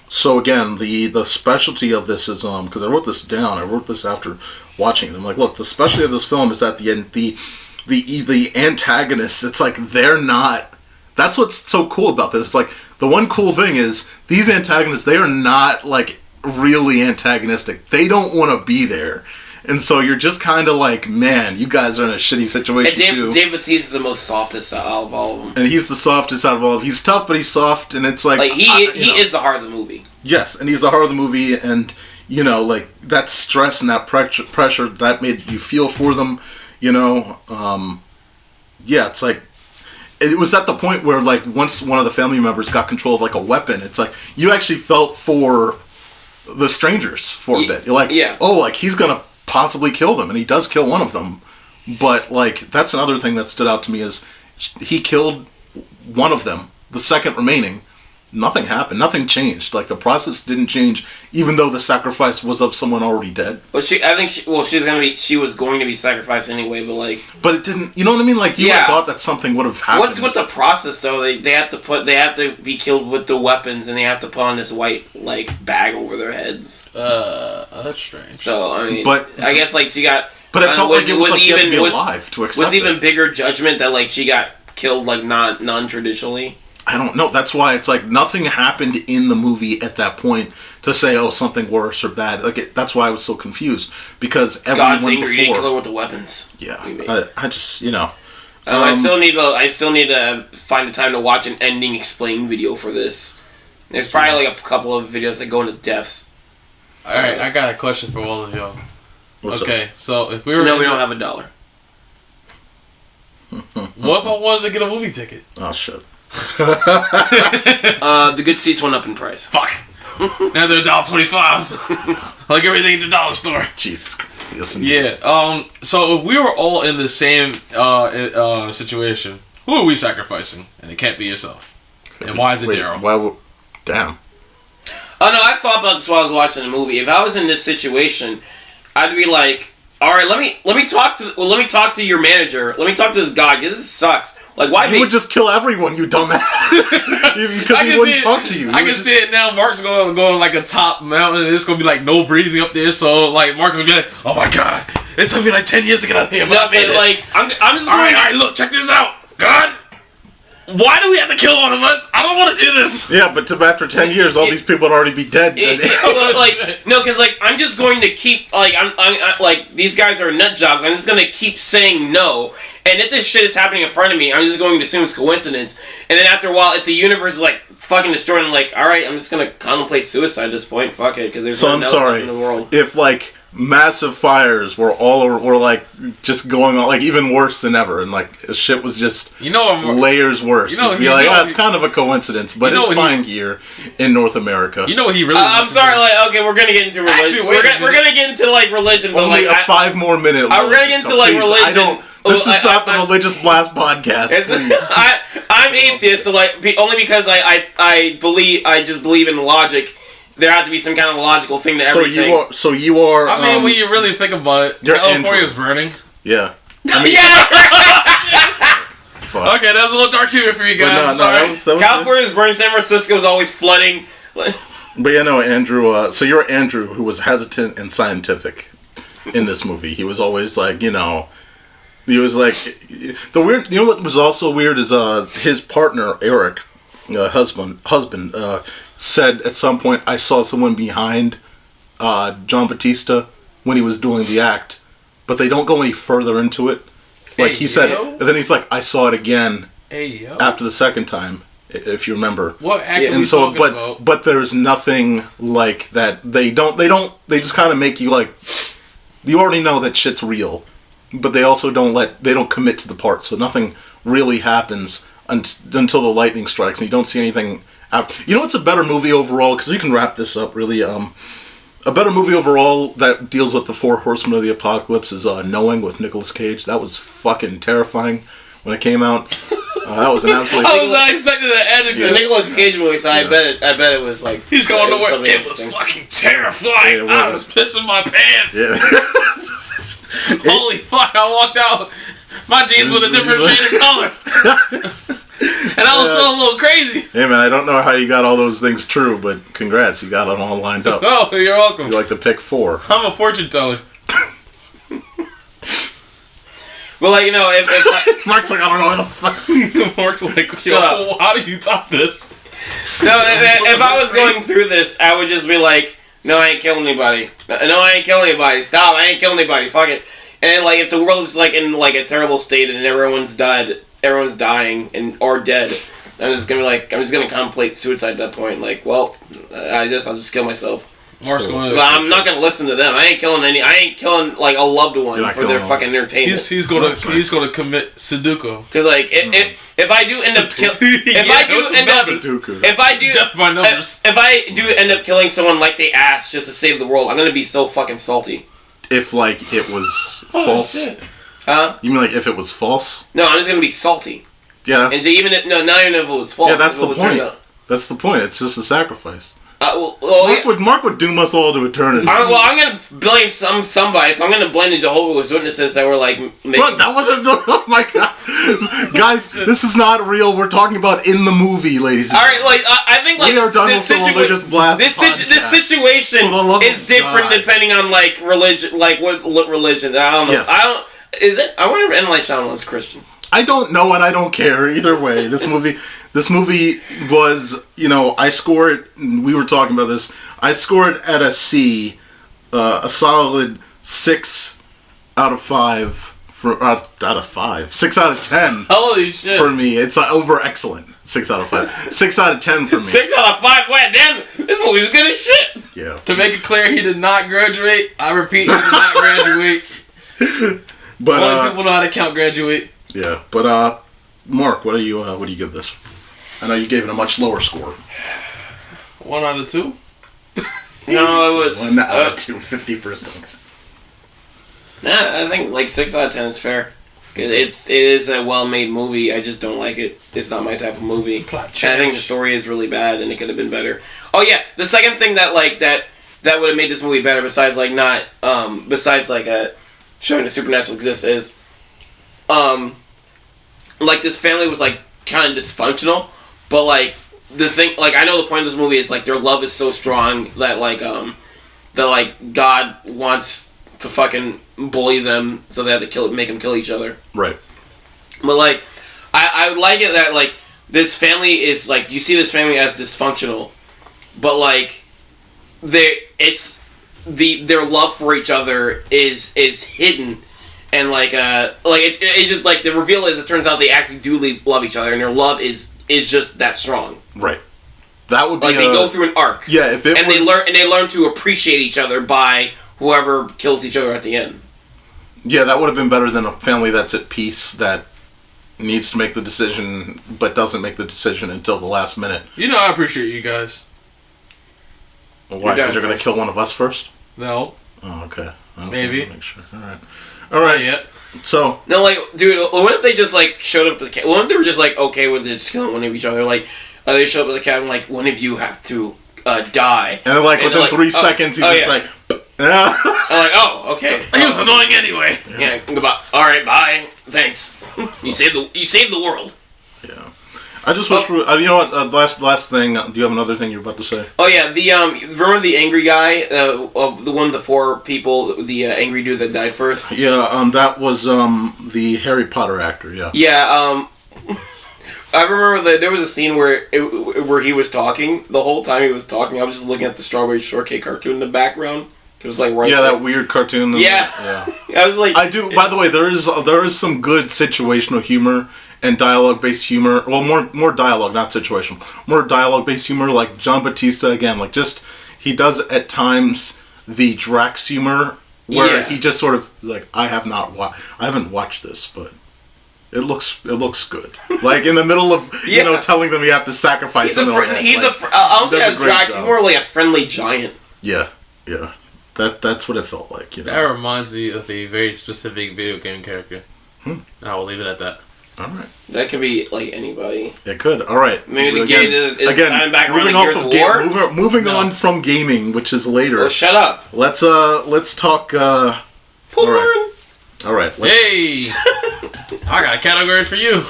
so again, the specialty of this is because I wrote this down. I wrote this after watching it. I'm like, look, the specialty of this film is that the antagonists. It's like they're not. That's what's so cool about this. It's like the one cool thing is these antagonists. They are not like really antagonistic. They don't want to be there, and so you're just kind of like, man, you guys are in a shitty situation too. David Batiste is the most softest out of all of them, and he's the softest out of all of them. He's tough, but he's soft, and it's like he is the heart of the movie. Yes, and he's the heart of the movie, and like that stress and that pressure that made you feel for them. It's like it was at the point where like once one of the family members got control of like a weapon, it's like you actually felt for the strangers for a bit. You're like, oh, like he's gonna possibly kill them, and he does kill one of them. But like that's another thing that stood out to me is he killed one of them. The second remaining, nothing happened. Nothing changed. Like the process didn't change, even though the sacrifice was of someone already dead. Well, she was going to be sacrificed anyway, but it didn't. You know what I mean? Like you thought that something would have happened. What's with the process though? They have to be killed with the weapons, and they have to put on this white like bag over their heads. That's strange. So I mean, but I guess like she got. But it felt like it was like you had to be alive to accept it. Was even bigger judgment that like she got killed like non-traditionally. I don't know. That's why it's like nothing happened in the movie at that point to say, oh, something worse or bad. Like that's why I was so confused because everyone God's angry, before, didn't kill her with the weapons. Yeah, I just I still need to find the time to watch an ending explain video for this. There's probably like a couple of videos that go into depths. All right, I got a question for all of y'all. What's okay, up? So if we were we don't have $1. What if I wanted to get a movie ticket? Oh shit. The good seats went up in price. Fuck. Now they're $1.25. Like everything at the dollar store. Jesus Christ. Yeah. So if we were all in the same situation, who are we sacrificing? And it can't be yourself. And why is it Daryl? Damn. Oh no, I thought about this while I was watching the movie. If I was in this situation, I'd be like, all right, let me talk to your manager. Let me talk to this guy because this sucks. Like, why? You would just kill everyone, you dumbass. Because he wouldn't talk to you. I can see it now. Mark's going like a top mountain, and it's gonna be like no breathing up there. So like Mark's gonna be like, oh my god, it took me like 10 years to get up here. But like I'm just all right. Look, check this out, God. Why do we have to kill one of us? I don't want to do this. Yeah, but after 10 years, all these people would already be dead. Because I'm just going to keep I'm like these guys are nut jobs. I'm just going to keep saying no. And if this shit is happening in front of me, I'm just going to assume it's coincidence. And then after a while, if the universe is like fucking destroyed, I'm like, all right, I'm just going to contemplate suicide at this point. Fuck it, because there's nothing else left in the world. If like massive fires were like just going on, like even worse than ever, and like shit was just layers worse. You'd be like, it's kind of a coincidence, but it's fine here in North America. You know what he really? I'm sorry. Like, okay, we're gonna get into religion. Actually, we're gonna get into like religion, but only like a 5 more minute. We're gonna get into like religion. This is not the Religious Blast podcast. Please. I'm atheist, so like only because I just believe in logic. There has to be some kind of logical thing to everything. So you are. I mean, when you really think about it, California's burning. Yeah. Fuck. Okay, that was a little dark humor for you guys. That was California's burning. San Francisco's always flooding. But Andrew. So you're Andrew, who was hesitant and scientific in this movie. He was always like, He was like, the weird. You know what was also weird is his partner Eric, husband, said at some point, I saw someone behind John Batista when he was doing the act, but they don't go any further into it. Like he said, and then he's like, I saw it again after the second time, if you remember. What act are we talking about? But there's nothing like that. They just kind of make you like, you already know that shit's real, but they also don't commit to the part, so nothing really happens until the lightning strikes, and you don't see anything after. You know what's a better movie overall? Because you can wrap this up really. A better movie overall that deals with the Four Horsemen of the Apocalypse is Knowing with Nicolas Cage. That was fucking terrifying when it came out. That was an absolute. I was not expecting that adjective. Nicolas Cage movie, so I bet it was like. He's going to work. It was fucking terrifying. I was pissing my pants. Yeah. Holy fuck! I walked out. My jeans with a different shade of color. And I was feeling a little crazy. Hey man, I don't know how you got all those things true, but congrats, you got them all lined up. Oh, you're welcome. You like to pick 4. I'm a fortune teller. Well, like, you know, if Mark's like, I don't know what the fuck. Mark's like, yo, how do you top this? No, if I was going through this, I would just be like, no, I ain't killing anybody. No, I ain't killing anybody. Stop, I ain't killing anybody. Fuck it. And like, if the world is like in like a terrible state and everyone's dying or dead, I'm just gonna contemplate suicide at that point. Like, well, I'll just kill myself. Mark's going. But I'm not gonna listen to them. I ain't killing like a loved one for their fucking entertainment. He's gonna commit Sudoku. Because like if I do end up if I do end up killing someone like they asked just to save the world, I'm gonna be so fucking salty. If like it was false, shit. Huh? You mean like if it was false? No, I'm just gonna be salty. Yeah, not even if it was false. Yeah, that's the point. That's the point. It's just a sacrifice. Mark would doom us all to eternity. I'm gonna blame somebody, so I'm gonna blame the Jehovah's Witnesses that were like. Bro, that wasn't. Oh my god, guys, this is not real. We're talking about in the movie, ladies. All right, like I think like we are done with the religious blast. This situation is different depending on like religion, like what religion. I don't know. Yes. Is it? I wonder if M. Night Shyamalan's Christian. I don't know, and I don't care either way. This movie was, I score it. We were talking about this. I scored at a C, a solid 6 out of 5 out of 5, 6 out of 10. Holy shit! For me, it's over excellent. 6 out of 5, 6 out of 10 for me. 6 out of 5. Wait, damn! This movie's good as shit. Yeah. To make it clear, he did not graduate. I repeat, he did not graduate. But only people know how to count graduate. Yeah, but Mark, what do you give this? I know you gave it a much lower score. 1 out of 2. No, it was 1 out of 2, 50%. Nah, I think like 6 out of 10 is fair. It is a well-made movie. I just don't like it. It's not my type of movie. And I think the story is really bad, and it could have been better. Oh yeah, the second thing that would have made this movie better, besides showing the supernatural exists, is like this family was like kind of dysfunctional, but like the thing, like I know the point of this movie is like their love is so strong that God wants to fucking bully them, so they have to make them kill each other. Right. But like, I like it that like this family is like, you see this family as dysfunctional, but like their love for each other is hidden. And it's just like the reveal is, it turns out they actually do love each other, and their love is just that strong. Right. That would be like they go through an arc. Yeah, if it they learn to appreciate each other by whoever kills each other at the end. Yeah, that would have been better than a family that's at peace that needs to make the decision but doesn't make the decision until the last minute. I appreciate you guys. Well, why? Because you're going to kill one of us first? No. Oh, okay. Maybe. Make sure. All right. Yeah. So no, like, dude, what if they just like showed up to the cabin? What if they were just like okay with just killing one of each other? Like, they show up at the cabin, like, one of you have to die, and then, like, within 3 seconds, he's just like, I'm like, oh, okay. He was annoying anyway. Yeah, goodbye. All right, bye. Thanks. You saved the world. Yeah. I just wish you know what? Last thing. Do you have another thing you're about to say? Oh yeah, remember the angry guy of the one of the 4 people, the angry dude that died first? Yeah, that was the Harry Potter actor. Yeah. Yeah. I remember that there was a scene where he was talking. The whole time he was talking, I was just looking at the Strawberry Shortcake cartoon in the background. It was like that weird cartoon. Yeah. I was like, I do. By the way, there is some good situational humor and dialogue-based humor. Well, more dialogue, not situational. More dialogue-based humor, like John Batista again. Like he does at times the Drax humor where he just sort of like, I haven't watched this, but it looks good. Like in the middle of telling them you have to sacrifice something. I'll say Drax. He's more like a friendly giant. Yeah. That's what it felt like. That reminds me of a very specific video game character. And I will leave it at that. All right. That could be like anybody. It could. All right. Maybe the game is time back around Gears of War. Moving on from gaming, which is later. Oh, shut up. Let's talk. Porn. All right. Hey, I got a category for you.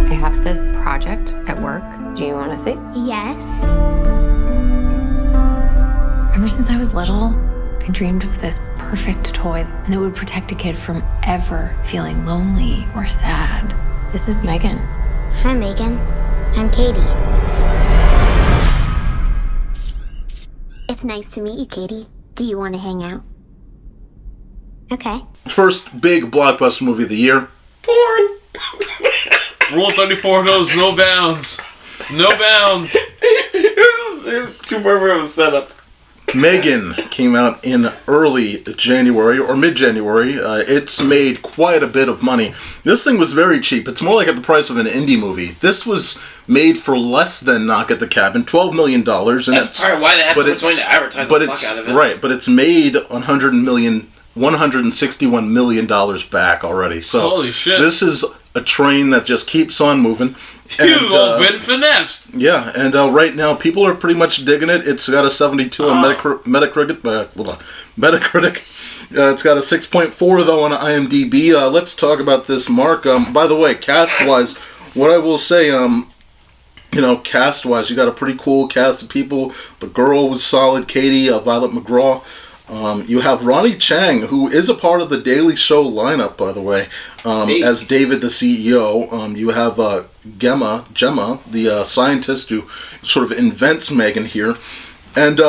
I have this project at work. Do you want to see? Yes. Ever since I was little, I dreamed of this perfect toy that would protect a kid from ever feeling lonely or sad. This is Megan. Hi, Megan. I'm Katie. It's nice to meet you, Katie. Do you want to hang out? Okay. First big blockbuster movie of the year. Porn. Rule 34 goes no bounds. No bounds. It was too perfect of a setup. Megan came out in early January or mid-January. It's made quite a bit of money. This thing was very cheap. It's more like at the price of an indie movie. This was made for less than Knock at the Cabin, $12 million. And that's part of why they had so much money to advertise the fuck out of it. Right, but it's made $161 million back already. So holy shit. This is a train that just keeps on moving. You've all been finessed. Yeah, and right now people are pretty much digging it. It's got a 72 on Metacritic. It's got a 6.4 though on IMDb. Let's talk about this, Mark. By the way, cast-wise, what I will say, cast-wise, you got a pretty cool cast of people. The girl was solid, Katie, Violet McGraw. You have Ronnie Chang, who is a part of the Daily Show lineup, by the way, as David, the CEO. You have Gemma, the scientist who sort of invents Megan here. And,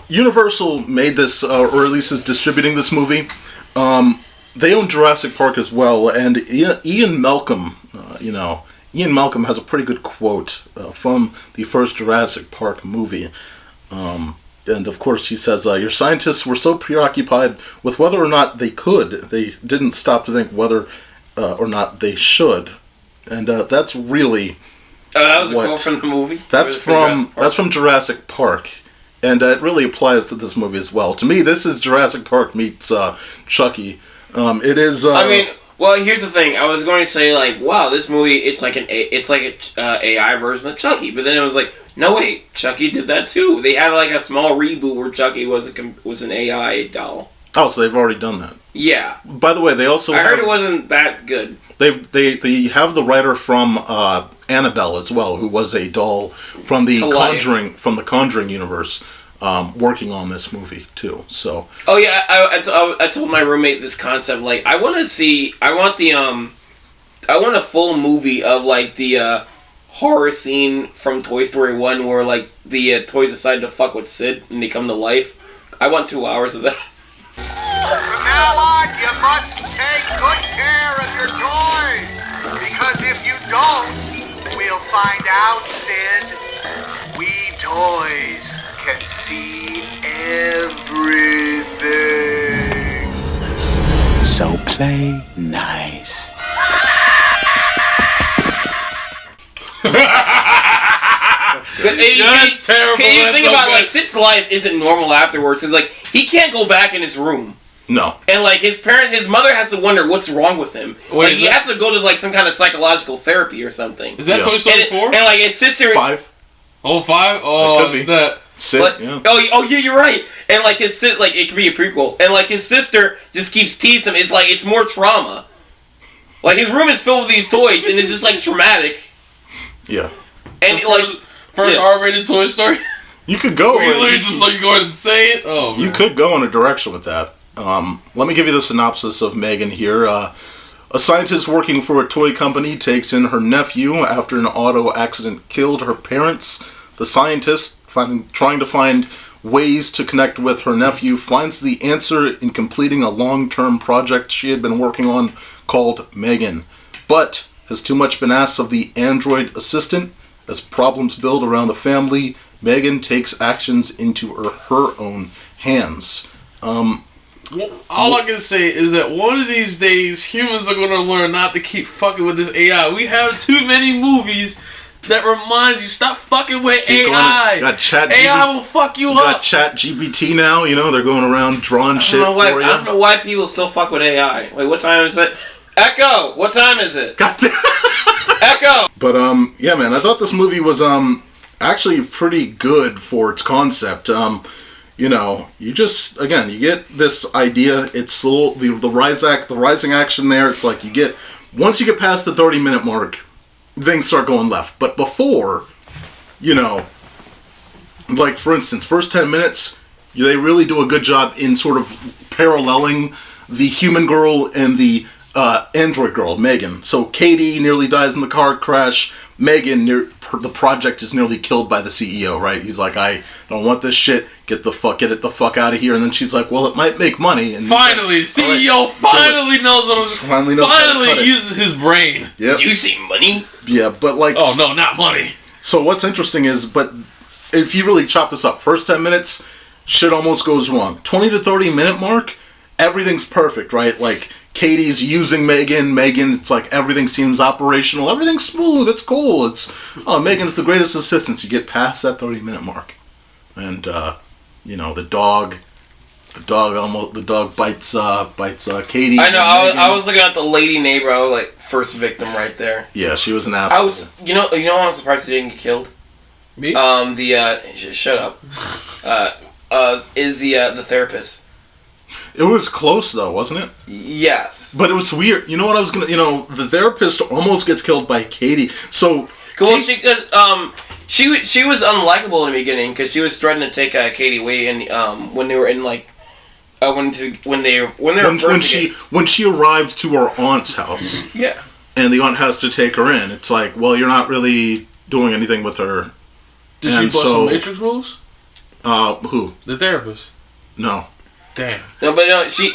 Universal made this, or at least is distributing this movie. They own Jurassic Park as well, and Ian Malcolm, Ian Malcolm has a pretty good quote from the first Jurassic Park movie. And of course he says, your scientists were so preoccupied with whether or not they didn't stop to think whether or not they should. And that's really... that was a quote from the movie? That's from Jurassic Park. And it really applies to this movie as well. To me, this is Jurassic Park meets Chucky. It is... well, here's the thing. I was going to say, wow, this movie, it's like an AI version of Chucky. But then it was like, no, wait, Chucky did that too. They had a small reboot where Chucky was an AI doll. Oh, so they've already done that. Yeah. By the way, they also I heard it wasn't that good. They have the writer from Annabelle as well, who was a doll from the Conjuring universe, working on this movie too. So. Oh yeah, I told my roommate this concept. I want a full movie of the horror scene from Toy Story 1 where the toys decide to fuck with Sid and they come to life. I want 2 hours of that. From now on, you must take good care of your toys. Because if you don't, we'll find out, Sid. We toys can see everything. So play nice. That's terrible. Can you think about Sid's life isn't normal afterwards? Because he can't go back in his room. No. And his mother has to wonder what's wrong with him. He has to go to some kind of psychological therapy or something. Is that Toy Story 4? And his sister 5. Oh, 5? Oh, it's that. Yeah. Oh yeah, you're right. And his it could be a prequel. And his sister just keeps teasing him. It's more trauma. Like, his room is filled with these toys, and it's just, like, traumatic. Yeah. And, first R-rated Toy Story? You could go... Where you literally just, like, going insane? Oh, man. You could go in a direction with that. Let me give you the synopsis of M3gan here. A scientist working for a toy company takes in her nephew after an auto accident killed her parents. The scientist, trying to find ways to connect with her nephew, finds the answer in completing a long-term project she had been working on called M3gan. But has too much been asked of the android assistant. As problems build around the family, M3gan takes actions into her own hands. All I can say is that one of these days, humans are going to learn not to keep fucking with this AI. We have too many movies that reminds you, stop fucking with AI. AI will fuck you up. Got Chat GPT now, they're going around drawing shit for you. I don't know why people still fuck with AI. Wait, what time is it? Echo, what time is it? Goddamn. Echo. But yeah, man, I thought this movie was actually pretty good for its concept. You just, again, you get this idea. It's slow, the rising action there. It's like once you get past the 30-minute mark, things start going left. But before, like for instance, first 10 minutes, they really do a good job in sort of paralleling the human girl and the android girl, M3gan. So Katie nearly dies in the car crash. M3gan, the project is nearly killed by the CEO, right? He's like, I don't want this shit. Get it the fuck out of here. And then she's like, well, it might make money. And finally, CEO right, finally knows what finally uses his brain. Yep. You see money? Yeah, but like... Oh, no, not money. So what's interesting is, but if you really chop this up, first 10 minutes, shit almost goes wrong. 20 to 30 minute mark, everything's perfect, right? Like, Katie's using M3gan, it's like everything seems operational, everything's smooth, it's cool, M3gan's the greatest assistant. You get past that 30-minute mark. And, the dog bites Katie. I know, I was looking at the lady neighbor, like, first victim right there. Yeah, she was an asshole. I'm surprised he didn't get killed? Me? Shut up. Is the therapist. It was close though, wasn't it? Yes. But it was weird. You know what I was gonna? The therapist almost gets killed by Katie. So. Well, she was unlikable in the beginning because she was threatening to take Katie away, and when they were in like, when she arrives to her aunt's house. Yeah. And the aunt has to take her in. It's like, well, you're not really doing anything with her. Did she bust some Matrix moves? Who? The therapist. No. Damn. No, but no, she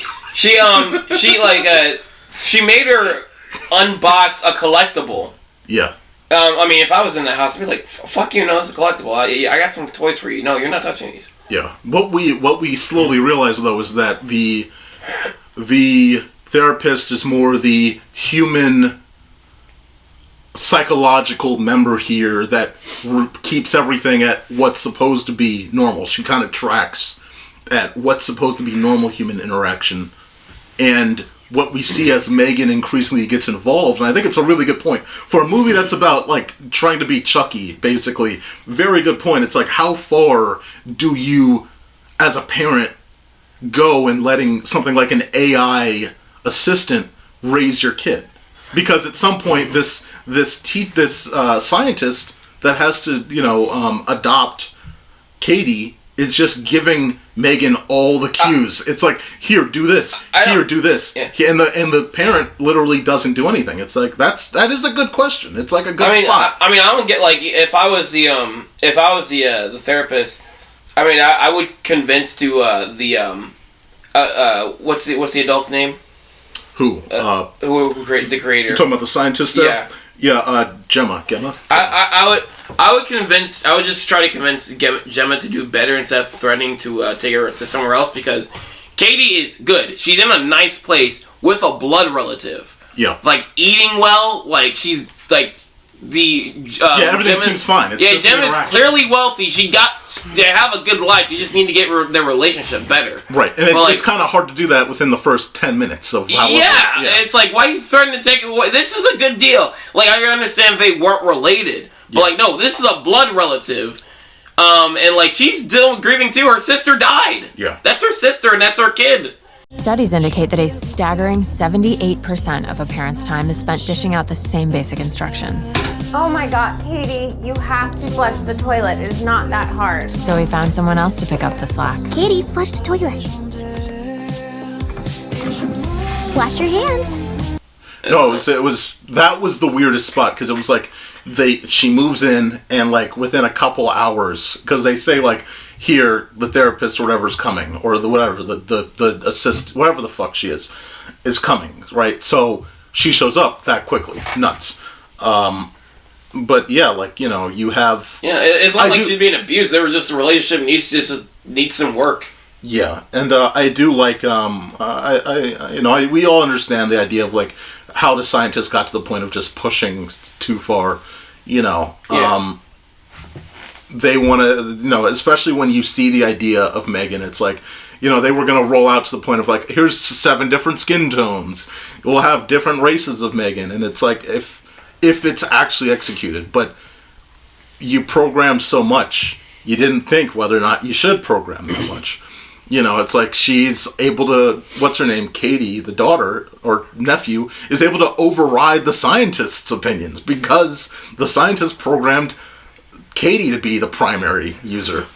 made her unbox a collectible. Yeah. If I was in the house, I'd be like, "Fuck you, no, it's a collectible. I got some toys for you. No, you're not touching these." Yeah. What we slowly realize though is that the therapist is more the human psychological member here that keeps everything at what's supposed to be normal. She kind of tracks at what's supposed to be normal human interaction, and what we see as M3gan increasingly gets involved. And I think it's a really good point for a movie that's about like trying to be Chucky, basically. Very good point. It's like, how far do you as a parent go in letting something like an AI assistant raise your kid? Because at some point this scientist that has to adopt Katie is just giving M3gan all the cues. It's like, here, do this. Here, do this. Yeah. And the parent literally doesn't do anything. It's like, that is a good question. It's like a good spot. I would get like, if I was the therapist, I would convince to what's the adult's name? Who? Who created the creator? You're talking about the scientist there? Yeah. Yeah, Gemma. I would just try to convince Gemma to do better instead of threatening to take her to somewhere else, because Katie is good. She's in a nice place with a blood relative. Yeah. Like, eating well, like, she's, like, everything seems fine. Gemma's clearly wealthy. They have a good life. You just need to get their relationship better. Right, and it's kind of hard to do that within the first 10 minutes of how. Yeah, it's like, why are you threatening to take it away? This is a good deal. Like, I understand if they weren't related, but like, no, this is a blood relative. And like, she's still grieving too. Her sister died. Yeah, that's her sister, and that's her kid. Studies indicate that a staggering 78% of a parent's time is spent dishing out the same basic instructions. Oh my god, Katie, you have to flush the toilet. It is not that hard. So we found someone else to pick up the slack. Katie, flush the toilet. Wash your hands. No, that was the weirdest spot because it was like she moves in and like within a couple hours because they say like here the therapist or whatever's coming or the assist whatever the fuck she is coming, right? So she shows up that quickly, nuts. But yeah, like you have it's not like she's being abused. They were just a relationship needs some work. Yeah, and I do like we all understand the idea of like how the scientists got to the point of just pushing too far, They want to, especially when you see the idea of M3gan, it's like, they were going to roll out to the point of like, here's 7 different skin tones. We'll have different races of M3gan, and it's like if it's actually executed, but you programmed so much, you didn't think whether or not you should program that much. It's like she's able to, what's her name, Katie, the daughter or nephew, is able to override the scientists' opinions because the scientists programmed Katie to be the primary user.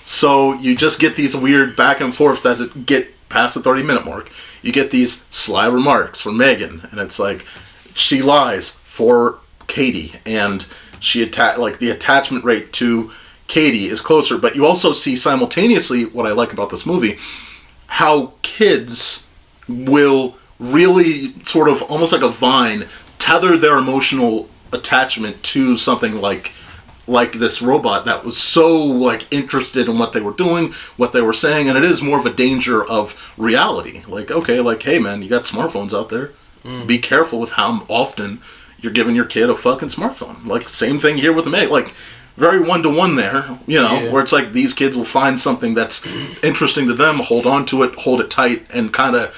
So you just get these weird back and forths as it get past the 30-minute mark. You get these sly remarks from M3gan, and it's like she lies for Katie, and she the attachment rate to Katie is closer, but you also see simultaneously what I like about this movie, how kids will really sort of almost like a vine tether their emotional attachment to something like this robot that was so like interested in what they were doing, what they were saying, and it is more of a danger of reality. Like, okay, like, hey man, you got smartphones out there. Be careful with how often you're giving your kid a fucking smartphone. Like, same thing here with M3gan. Like, very one-to-one there, where it's like these kids will find something that's interesting to them, hold on to it, hold it tight, and kind of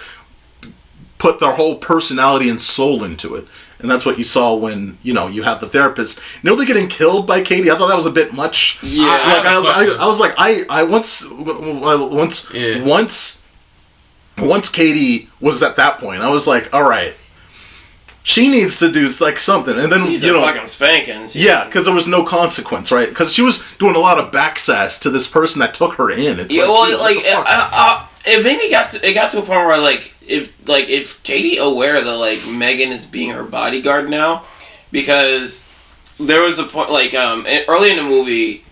put their whole personality and soul into it. And that's what you saw when, you have the therapist nearly getting killed by Katie. I thought that was a bit much. Yeah. I was like, once Katie was at that point, I was like, all right, she needs to do like something, and then fucking spanking. Yeah, because there was no consequence, right? Because she was doing a lot of backsass to this person that took her in. It's it maybe got to a point where if Katie aware that like M3gan is being her bodyguard now, because there was a point early in the movie,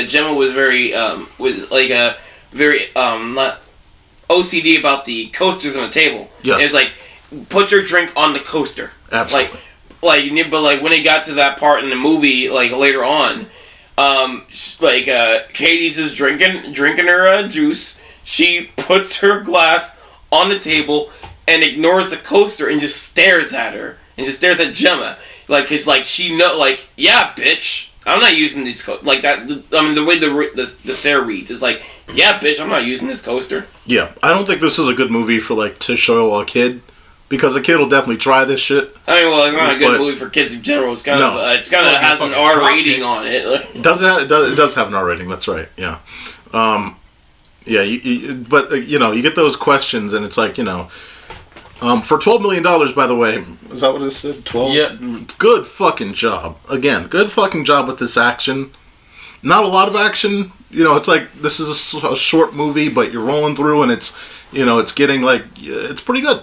Gemma was very not OCD about the coasters on the table. Yes. It's like, put your drink on the coaster. Absolutely. But when it got to that part in the movie, like later on, Katie's just drinking her juice. She puts her glass on the table and ignores the coaster and just stares at her and just stares at Gemma. It's like she yeah, bitch, I'm not using these like that. The way the stare reads is like, yeah, bitch, I'm not using this coaster. Yeah, I don't think this is a good movie for to show a kid. Because a kid will definitely try this shit. I mean, well, it's not a good movie for kids in general. It's kind of has an R rating on it. It does have an R rating. That's right. Yeah, but you get those questions, and it's like for $12 million. By the way, is that what it said? 12. Yeah. Good fucking job. Again, good fucking job with this action. Not a lot of action. It's like this is a short movie, but you're rolling through, and it's it's getting it's pretty good.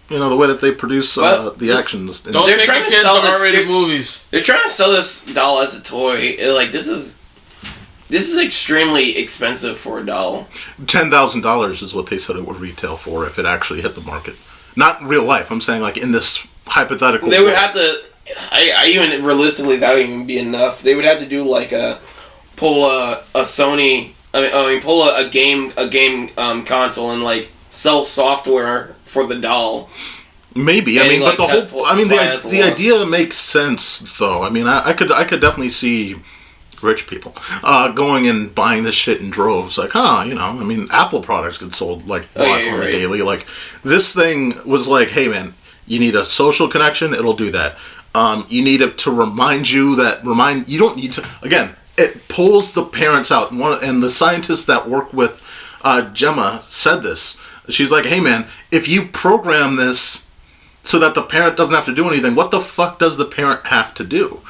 The way that they produce the actions. Don't take your kids to R-rated movies. They're trying to sell this doll as a toy. This is extremely expensive for a doll. $10,000 is what they said it would retail for if it actually hit the market. Not in real life. I'm saying in this hypothetical. They would have to. I even realistically that would even be enough. They would have to do pull a Sony. Pull a game console and sell software for the doll. Maybe. But the whole. The idea makes sense, though. I could definitely see rich people going and buying this shit in droves. Apple products get sold on the daily. This thing was this thing You need a social connection, it'll do that. You need it to remind you that, you don't need to, again, it pulls the parents out. And the scientists that work with Gemma said this. She's like, hey man, if you program this so that the parent doesn't have to do anything, what the fuck does the parent have to do?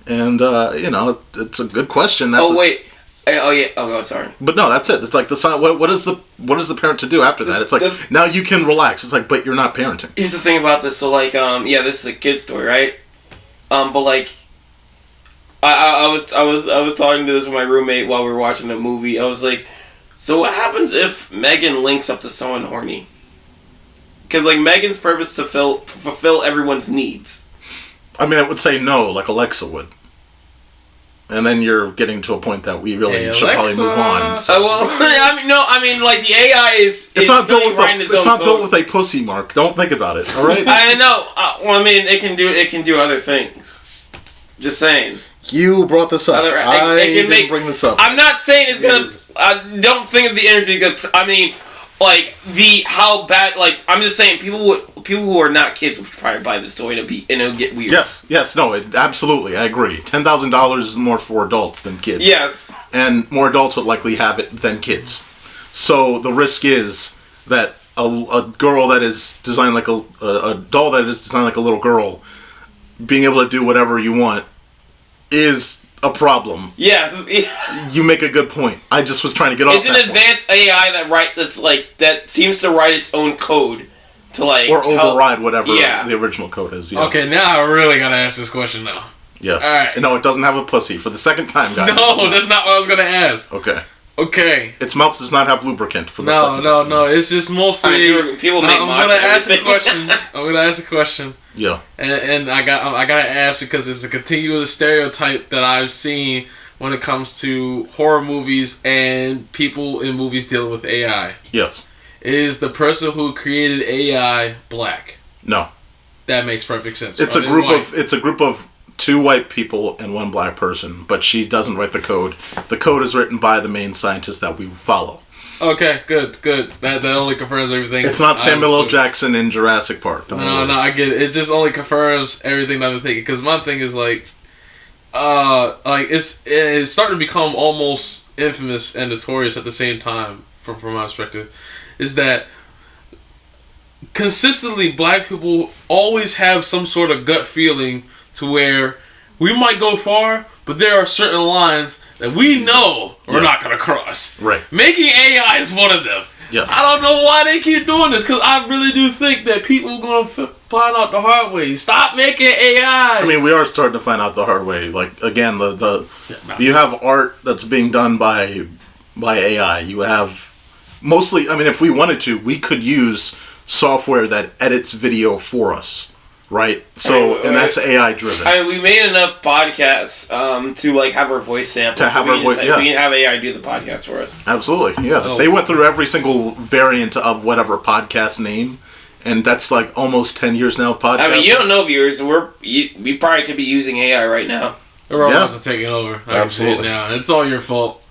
And, it's a good question. Wait. Oh, yeah. Oh, sorry. But no, that's it. It's like, what is the parent to do after that? It's like, now you can relax. It's like, but you're not parenting. Here's the thing about this. So, like, this is a kid's story, right? But, like, I was talking to this with my roommate while we were watching the movie. I was like, so what happens if Megan links up to someone horny? Because, like, Megan's purpose is to fulfill everyone's needs. I mean, I would say no, like Alexa would. And then you're getting to a point that we really should probably move on. So. Like the AI is. It's not built with a pussy, Mark. Don't think about it. All right. I know. It can do other things. Just saying. You brought this up. I didn't bring this up. I'm not saying it's gonna. I don't think of the energy. I mean, like how bad. Like I'm just saying, people who are not kids would probably buy this toy and it'll get weird. Yes, no, absolutely, I agree. $10,000 is more for adults than kids. Yes, and more adults would likely have it than kids. So the risk is that a girl that is designed like a doll that is designed like a little girl, being able to do whatever you want, is a problem. Yes. You make a good point. I just was trying to get off. It's an advanced AI that seems to write its own code to or override whatever the original code is. Yeah. Okay, now I really gotta ask this question now. Yes. All right. No, it doesn't have a pussy for the second time, guys. No, that's not what I was gonna ask. Okay. Its mouth does not have lubricant for the second time. No. It's just mostly. People make I'm gonna ask a question. I'm gonna ask a question. Yeah. And I gotta ask because it's a continuous stereotype that I've seen when it comes to horror movies and people in movies dealing with AI. Yes. Is the person who created AI black? No. That makes perfect sense. It's a group of 2 white people and 1 black person, but she doesn't write the code. The code is written by the main scientist that we follow. Okay, good. That only confirms everything. It's not Samuel L. Jackson in Jurassic Park. No, I get it. It just only confirms everything that I've been thinking. Because my thing is it's starting to become almost infamous and notorious at the same time. From my perspective, is that consistently black people always have some sort of gut feeling to where we might go far, but there are certain lines that we know we're not going to cross. Right. Making AI is one of them. Yes. I don't know why they keep doing this, because I really do think that people are going to find out the hard way. Stop making AI. I mean, we are starting to find out the hard way. Like, again, you have art that's being done by AI. You have mostly, I mean, if we wanted to, we could use software that edits video for us. Right, and that's AI driven. I mean, we made enough podcasts to have our voice sampled. We can have AI do the podcast for us. Absolutely, yeah. If they went through every single variant of whatever podcast name, and that's almost 10 years now of podcasting. I mean, you don't know, viewers. We probably could be using AI right now. The robots are taking over. I can see it now. It's all your fault.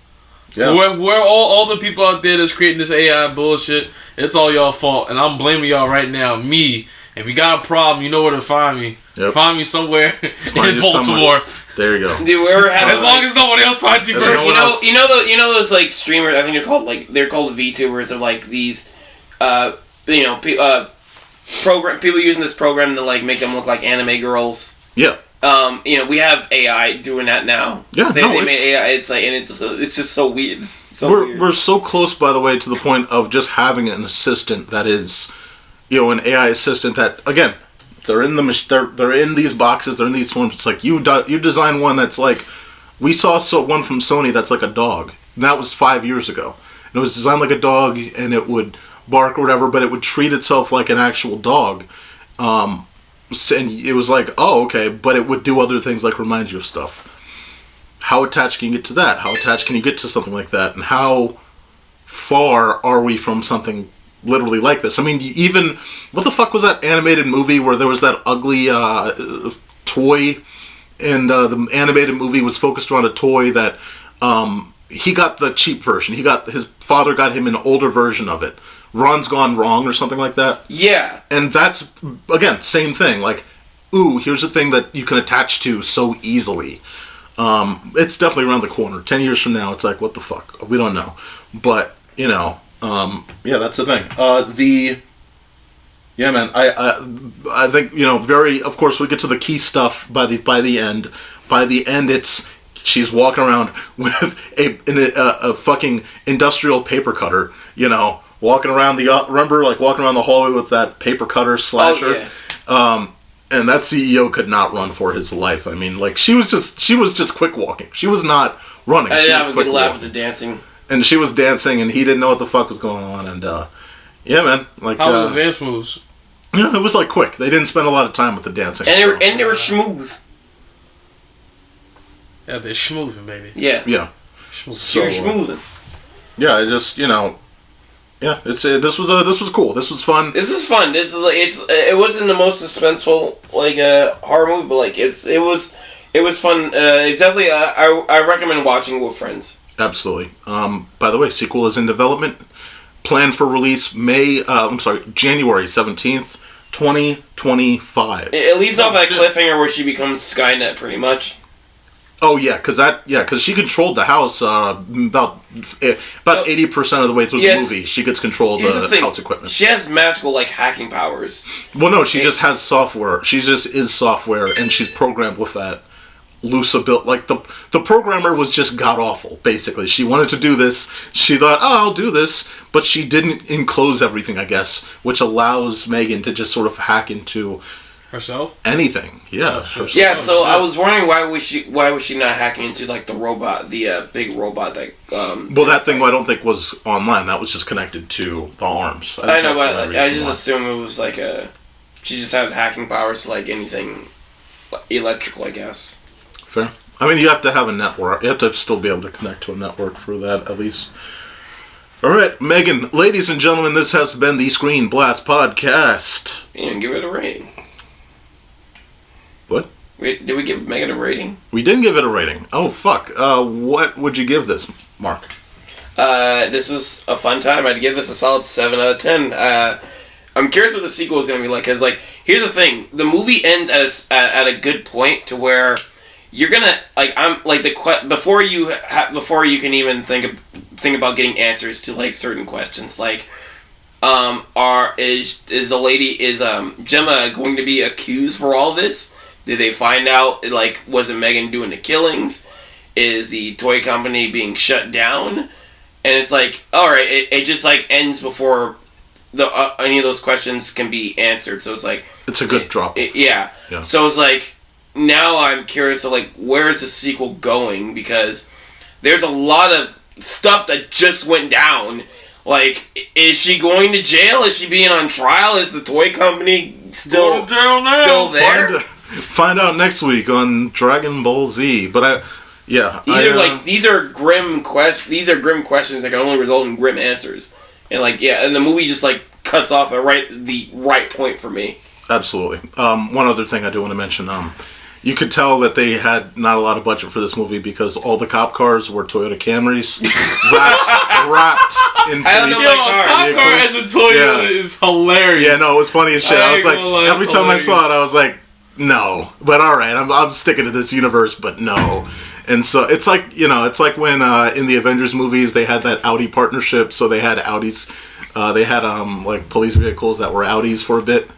Yeah. We're all the people out there that's creating this AI bullshit. It's all y'all fault, and I'm blaming y'all right now. Me. If you got a problem, you know where to find me. Yep. Find me somewhere in Baltimore. There you go. Dude, we ever had as long as nobody else finds you first. You know those streamers. I think they're called VTubers of these, people using this program to make them look like anime girls. Yeah. We have AI doing that now. Yeah, they made AI. It's just so weird. We're so close, by the way, to the point of just having an assistant that is. An AI assistant that, again, they're in these boxes, they're in these forms. It's like you design one that's we saw one from Sony that's like a dog. And that was 5 years ago. And it was designed like a dog, and it would bark or whatever, but it would treat itself like an actual dog. And it was oh, okay, but it would do other things remind you of stuff. How attached can you get to that? How attached can you get to something like that? And how far are we from something literally like this? I mean, even what the fuck was that animated movie where there was that ugly toy, and the animated movie was focused around a toy that he got the cheap version. His father got him an older version of it. Ron's Gone Wrong or something like that. Yeah. And that's again same thing. Ooh, here's a thing that you can attach to so easily. It's definitely around the corner. 10 years from now, it's what the fuck? We don't know, but Yeah, that's the thing. Yeah, man. I think very. Of course, we get to the key stuff by the end. By the end, she's walking around with a fucking industrial paper cutter. Walking around walking around the hallway with that paper cutter slasher. Oh, yeah. And that CEO could not run for his life. I mean, she was just quick walking. She was not running. I did have a good laugh at the dancing. And she was dancing, and he didn't know what the fuck was going on. And yeah, man. How were the dance moves? Yeah, it was quick. They didn't spend a lot of time with the dancing. And they were smooth. Yeah, they're schmooving, baby. Yeah. Yeah. So, you're smoothing. Yeah, I just yeah, this was cool. This was fun. This is fun. This is it wasn't the most suspenseful horror movie, but it was fun. It's definitely I recommend watching with friends. Absolutely. By the way, sequel is in development. Planned for release January 17th, 2025. It leaves off at a cliffhanger where she becomes Skynet, pretty much. Oh yeah, because she controlled the house about 80% of the way through the movie. She gets control of the house equipment. She has magical hacking powers. Well, no, she just has software. She just is software, and she's programmed with that loose ability. The programmer was just god awful. Basically, she wanted to do this. She thought, I'll do this, but she didn't enclose everything, I guess, which allows Megan to just sort of hack into herself. Anything, yeah. Herself. Yeah. So I was wondering why was she not hacking into the robot, the big robot that. Well, that thing I don't think was online. That was just connected to the arms. I know, but I just assumed it was she just had hacking powers to anything electrical, I guess. Fair. I mean, you have to have a network. You have to still be able to connect to a network through that, at least. All right, Megan, ladies and gentlemen, this has been the ScreenBlast podcast. And give it a rating. What? Did we give Megan a rating? We didn't give it a rating. Oh, fuck. What would you give this, Mark? This was a fun time. I'd give this a solid 7 out of 10. I'm curious what the sequel is going to be like. Because, here's the thing. The movie ends at a good point to where you're gonna before you can even think about getting answers to certain questions is Gemma going to be accused for all this? Did they find out wasn't Megan doing the killings? Is the toy company being shut down? And it's alright, it just ends before any of those questions can be answered. So it's a good drop. Yeah. So it's now I'm curious of where is the sequel going, because there's a lot of stuff that just went down. Is she going to jail? Is she being on trial? Is the toy company still there? Find out next week on Dragon Ball Z. But these are grim questions. These are grim questions that can only result in grim answers. And and the movie just cuts off at the right point for me. Absolutely. One other thing I do want to mention. You could tell that they had not a lot of budget for this movie because all the cop cars were Toyota Camrys wrapped in police cop car as a Toyota is hilarious. Yeah, no, it was funny as shit. I was every time I saw it, I was no. But all right, I'm sticking to this universe, but no. And so it's it's like when in the Avengers movies they had that Audi partnership, so they had Audis, they had police vehicles that were Audis for a bit.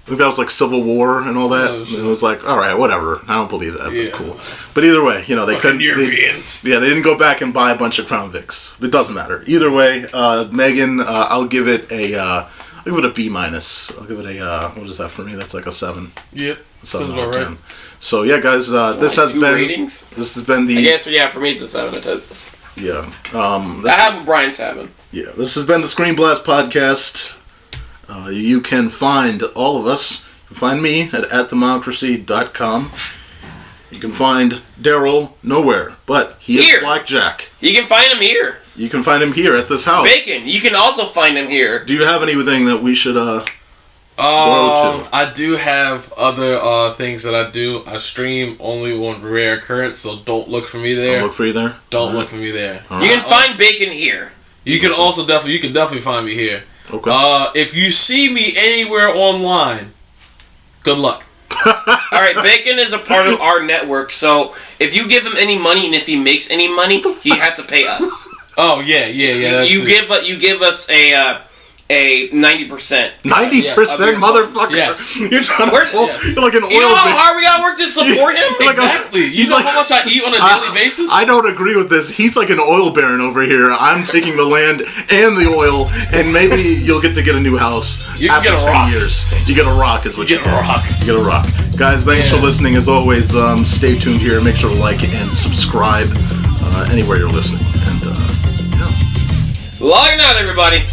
I think that was Civil War and all that. It was all right, whatever. I don't believe that, but cool. But either way, they couldn't. Europeans. They didn't go back and buy a bunch of Crown Vics. It doesn't matter. Either way, Megan, I'll give it a B minus. I'll give it a what is that for me? That's a 7. Yep. 7 out of 10. Right. So yeah, guys, this has been ratings? This has been the. I guess for me it's a 7 out of 10. Yeah. I have what Brian's having. Yeah, this has been the ScreenBlast podcast. You can find all of us. You can find me at themocracy.com. You can find Daryl nowhere, but he is Blackjack. You can find him here. You can find him here at this house. Bacon. You can also find him here. Do you have anything that we should go to? I do have other things that I do. I stream only on rare occurrence, so don't look for me there. Don't look for you there? Don't look for me there. All you can find Bacon here. You can definitely find me here. Okay. If you see me anywhere online, good luck. Alright, Bacon is a part of our network, so if you give him any money and if he makes any money, he has to pay us. Oh yeah. You give us a 90%. 90%, motherfucker. Yes. You're trying to you're like an oil. You know how hard we gotta work to support him? Exactly. You know how much I eat on a daily basis? I don't agree with this. He's like an oil baron over here. I'm taking the land and the oil, and maybe you'll get a new house. You can get a rock. Years. You get a rock is what you get. You get a rock. Guys, thanks for listening. As always, stay tuned here. Make sure to like and subscribe anywhere you're listening. And logging out, everybody.